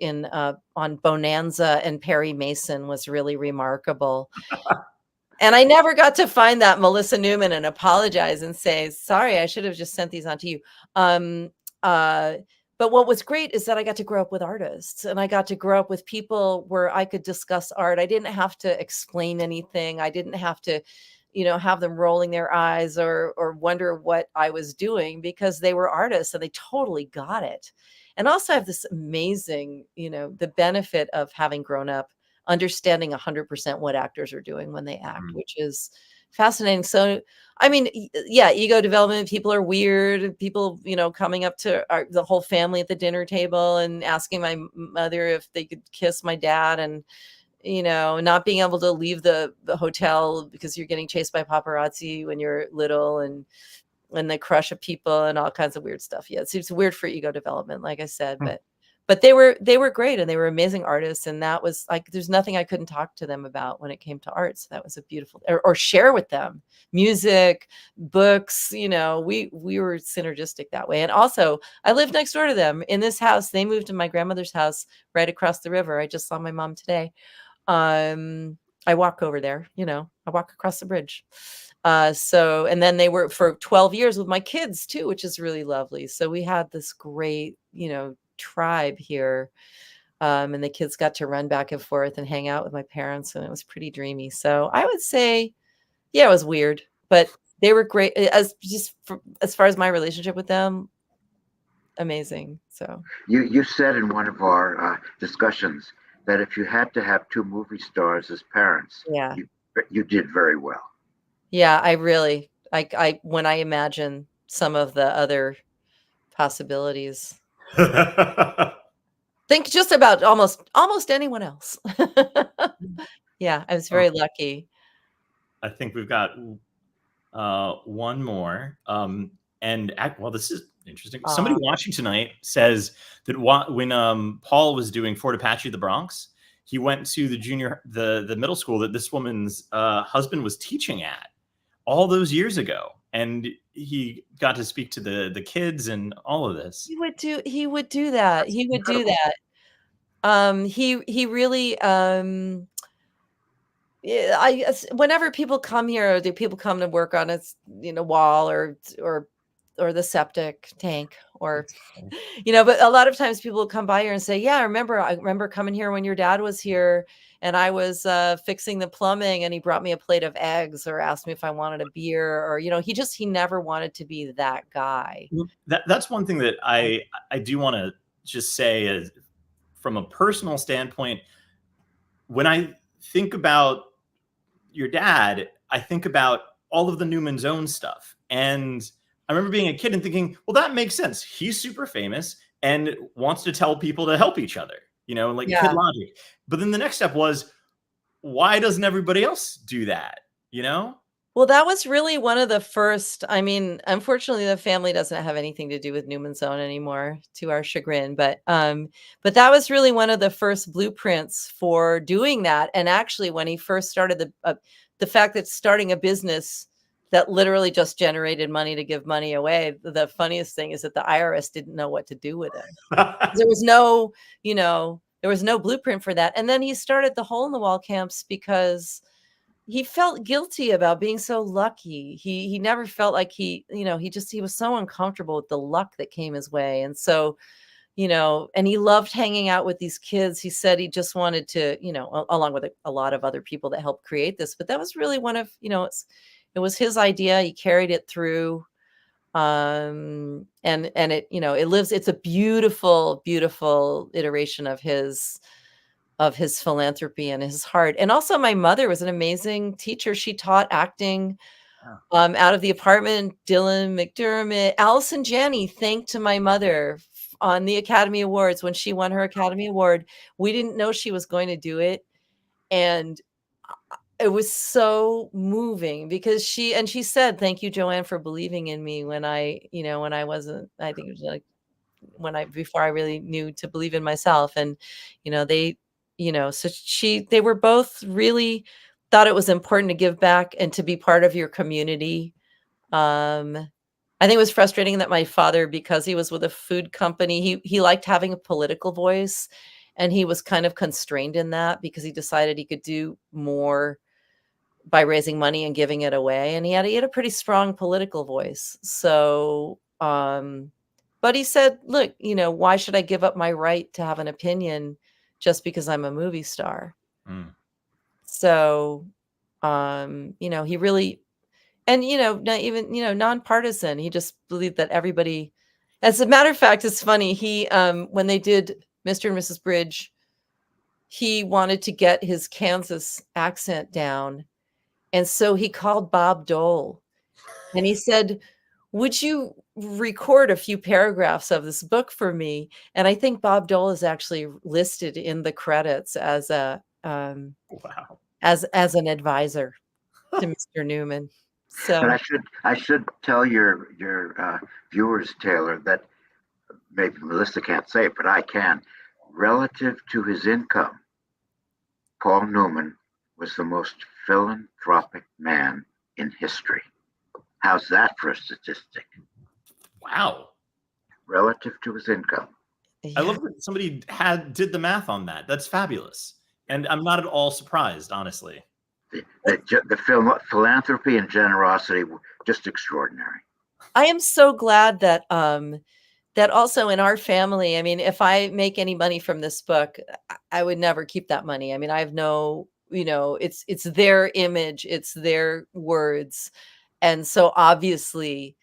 on Bonanza and Perry Mason was really remarkable. And I never got to find that Melissa Newman and apologize and say, sorry, I should have just sent these on to you. But what was great is that I got to grow up with artists, and I got to grow up with people where I could discuss art. I didn't have to explain anything. I didn't have to have them rolling their eyes or wonder what I was doing, because they were artists and they totally got it. And also I have this amazing, the benefit of having grown up understanding 100% what actors are doing when they act, which is fascinating. So, I mean, yeah, ego development, people are weird. People, coming up to the whole family at the dinner table and asking my mother if they could kiss my dad, and not being able to leave the hotel because you're getting chased by paparazzi when you're little, and the crush of people and all kinds of weird stuff. Yeah, it's weird for ego development, like I said, but they were great, and they were amazing artists. And that was like, there's nothing I couldn't talk to them about when it came to art. So that was a beautiful, or share with them music, books, we were synergistic that way. And also I lived next door to them in this house. They moved to my grandmother's house right across the river. I just saw my mom today. I walk over there, I walk across the bridge. And then they were for 12 years with my kids too, which is really lovely. So we had this great, tribe here. And the kids got to run back and forth and hang out with my parents, and it was pretty dreamy. So I would say, yeah, it was weird, but they were great. As far as my relationship with them, amazing. So you said in one of our discussions that if you had to have two movie stars as parents, yeah, you did very well. Yeah, I really, when I imagine some of the other possibilities, think just about almost anyone else. Yeah, I was very lucky. I think we've got one more. Well, this is interesting. Somebody watching tonight says that when Paul was doing Fort Apache, the Bronx, he went to the middle school that this woman's husband was teaching at all those years ago, and he got to speak to the kids and all of this. He would do that. He would do that. He really. Whenever people come here, do people come to work on a wall or the septic tank, or but a lot of times people will come by here and say, yeah, I remember coming here when your dad was here, and I was fixing the plumbing, and he brought me a plate of eggs, or asked me if I wanted a beer, or he never wanted to be that guy. That's one thing that I do want to just say is, from a personal standpoint, when I think about your dad, I think about all of the Newman's Own stuff. And I remember being a kid and thinking, well, that makes sense. He's super famous and wants to tell people to help each other, kid logic. But then the next step was, why doesn't everybody else do that? Well, that was really one of the first. I mean, unfortunately, the family doesn't have anything to do with Newman's Own anymore, to our chagrin. But that was really one of the first blueprints for doing that. And actually, when he first started the fact that starting a business that literally just generated money to give money away. The funniest thing is that the IRS didn't know what to do with him. There was no, there was no blueprint for that. And then he started the hole in the wall camps because he felt guilty about being so lucky. He never felt like he was so uncomfortable with the luck that came his way. And so, and he loved hanging out with these kids. He said he just wanted to, along with a lot of other people that helped create this, but that was really one of, it was his idea. He carried it through. And it, it lives, it's a beautiful, beautiful iteration of his philanthropy and his heart. And also my mother was an amazing teacher. She taught acting out of the apartment. Dylan McDermott, Allison Janney thanked my mother on the Academy Awards when she won her Academy Award. We didn't know she was going to do it. And it was so moving because she said, "Thank you, Joanne, for believing in me when when I wasn't, I think it was like before I really knew to believe in myself." And, they were both really thought it was important to give back and to be part of your community. I think it was frustrating that my father, because he was with a food company, he liked having a political voice, and he was kind of constrained in that because he decided he could do more by raising money and giving it away. And he had a pretty strong political voice. So, but he said, look, why should I give up my right to have an opinion just because I'm a movie star? Mm. So, he really, and, not even, nonpartisan. He just believed that everybody, as a matter of fact, it's funny. He, when they did Mr. and Mrs. Bridge, he wanted to get his Kansas accent down. And so he called Bob Dole and he said, would you record a few paragraphs of this book for me? And I think Bob Dole is actually listed in the credits as a, Wow. as an advisor to Mr. Newman. So, but I should tell your viewers, Taylor, that maybe Melissa can't say it, but I can. Relative to his income, Paul Newman was the most philanthropic man in history. How's that for a statistic? Wow. Relative to his income. I love that somebody did the math on that. That's fabulous. And I'm not at all surprised, honestly. The philanthropy and generosity were just extraordinary. I am so glad that that also in our family, I mean, if I make any money from this book, I would never keep that money. I mean, I have no, it's their image, it's their words. And so obviously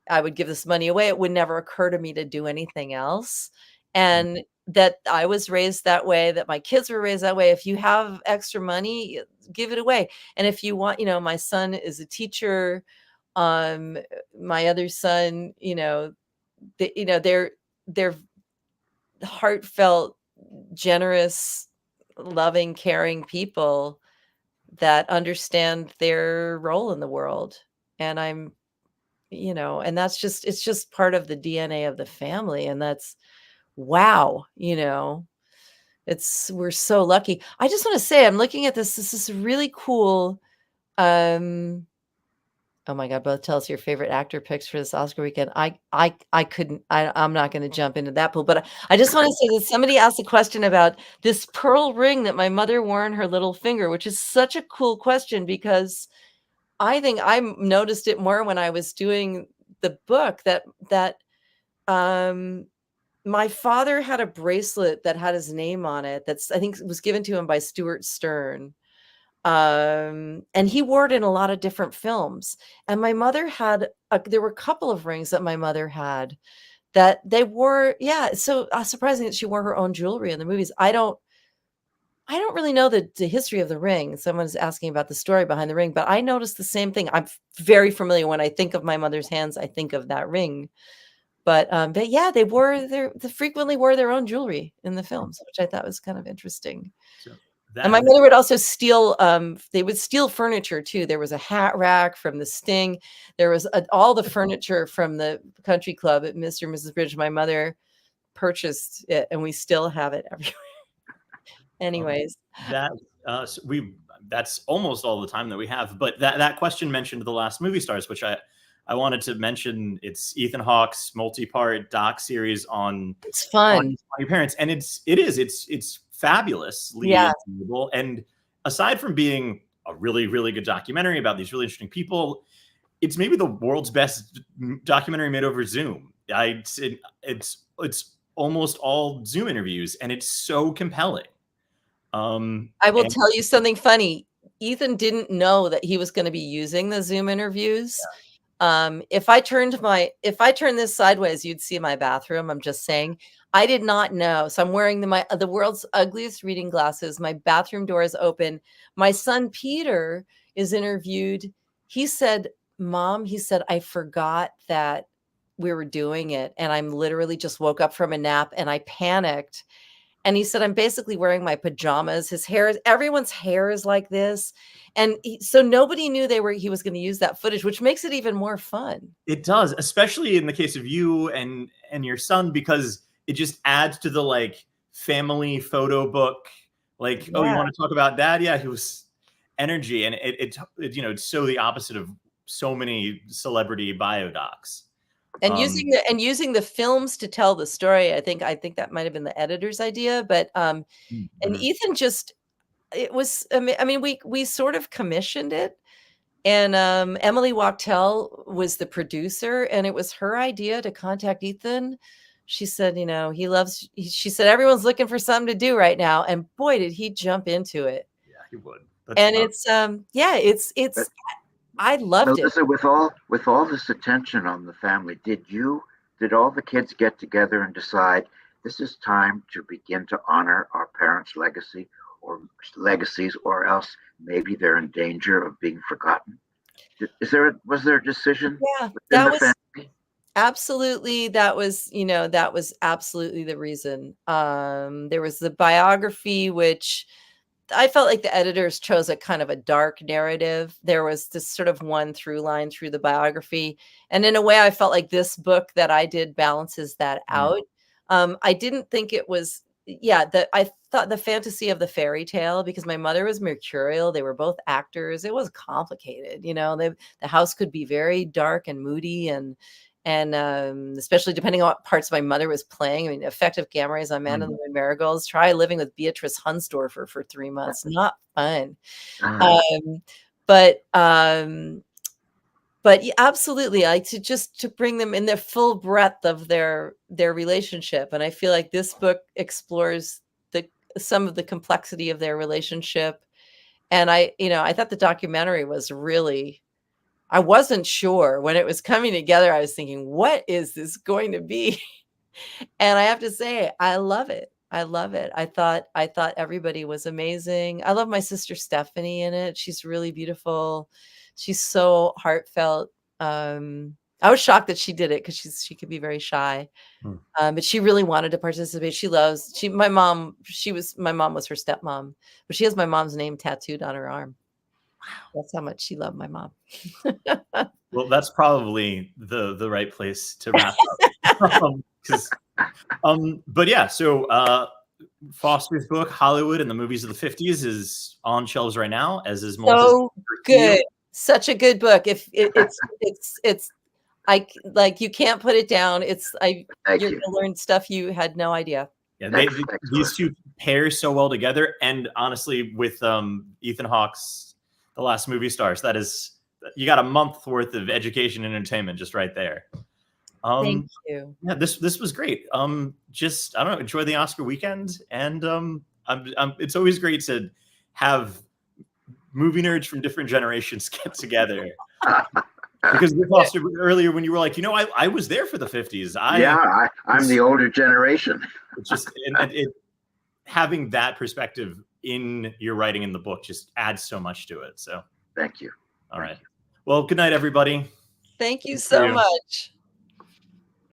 I would give this money away. It would never occur to me to do anything else. And that I was raised that way, that my kids were raised that way. If you have extra money, give it away. And if you want, my son is a teacher. My other son, they're heartfelt, generous, loving, caring people that understand their role in the world. And I'm, and that's just, it's just part of the DNA of the family. And that's, wow, we're so lucky. I just want to say, I'm looking at this. This is really cool. Oh my God, both tell us your favorite actor picks for this Oscar weekend. I'm not going to jump into that pool, but I just want to say that somebody asked a question about this pearl ring that my mother wore on her little finger, which is such a cool question because I think I noticed it more when I was doing the book that my father had a bracelet that had his name on it. I think it was given to him by Stuart Stern. And he wore it in a lot of different films. And my mother there were a couple of rings that my mother had that they wore. Yeah. So surprising that she wore her own jewelry in the movies. I don't really know the history of the ring. Someone's asking about the story behind the ring, but I noticed the same thing. I'm very familiar. When I think of my mother's hands, I think of that ring. But yeah, they frequently wore their own jewelry in the films, which I thought was kind of interesting. And my mother would also steal, they would steal furniture too. There was a hat rack from the Sting. There was all the furniture from the country club at Mr. and Mrs. Bridge. My mother purchased it and we still have it everywhere. Anyways. So that's almost all the time that we have. But that question mentioned the last movie stars, which I wanted to mention. It's Ethan Hawke's multi-part doc series on It's fun. on your parents, and it's fabulous. Yeah. And aside from being a really, really good documentary about these really interesting people, it's maybe the world's best documentary made over Zoom. It's almost all Zoom interviews, and it's so compelling. I will tell you something funny. Ethan didn't know that he was going to be using the Zoom interviews. If I turned this sideways, you'd see my bathroom. I'm just saying. I did not know. So I'm wearing the world's ugliest reading glasses. My bathroom door is open. My son Peter is interviewed. He said, "Mom," he said, "I forgot that we were doing it. And I'm literally just woke up from a nap and I panicked." And he said, "I'm basically wearing my pajamas." Everyone's hair is like this. And so nobody knew he was going to use that footage, which makes it even more fun. It does, especially in the case of you and your son, because it just adds to the like family photo book. Like, oh, you want to talk about dad? Yeah, he was energy. And it's so the opposite of so many celebrity biodocs. And using the films to tell the story, I think that might have been the editor's idea. But and Ethan we sort of commissioned it, and Emily Wachtel was the producer, and it was her idea to contact Ethan. She said, she said, everyone's looking for something to do right now, and boy, did he jump into it. Yeah, he would. It's I loved it. With all this attention on the family, did all the kids get together and decide this is time to begin to honor our parents' legacies, or else maybe they're in danger of being forgotten? Was there a decision? Yeah, that was family? Absolutely. That was absolutely the reason. There was the biography, which I felt like the editors chose a kind of a dark narrative. There was this sort of one through line through the biography. And in a way, I felt like this book that I did balances that out. I didn't think it was, I thought the fantasy of the fairy tale, because my mother was mercurial. They were both actors. It was complicated. The house could be very dark and moody, and especially depending on what parts my mother was playing. I mean, effective gamma rays on Man in the Moon Marigolds. Try living with Beatrice Hunsdorfer for 3 months. Not fun. But absolutely, to bring them in the full breadth of their relationship. And I feel like this book explores some of the complexity of their relationship. And I thought the documentary was really, I wasn't sure when it was coming together. I was thinking, what is this going to be? And I have to say, I love it. I love it. I thought everybody was amazing. I love my sister Stephanie in it. She's really beautiful. She's so heartfelt. I was shocked that she did it, because she could be very shy. But she really wanted to participate. My mom was her stepmom, but she has my mom's name tattooed on her arm. That's how much she loved my mom. Well, that's probably the right place to wrap up. But yeah, so Foster's book, Hollywood and the Movies of the 50s, is on shelves right now, as is Melissa's. So good. Such a good book. If it's you can't put it down. You're going to learn stuff you had no idea. Yeah, these two pair so well together. And honestly, with Ethan Hawke's The Last Movie Stars, you got a month worth of education and entertainment just right there. Thank you. Yeah, this was great. Just, I don't know, enjoy the Oscar weekend, and it's always great to have movie nerds from different generations get together. Because Foster, earlier when you were like, I was there for the 50s. I'm the older generation. It's just having that perspective in your writing in the book just adds so much to it. So thank you. All right. Well, good night, everybody. Thank you so much.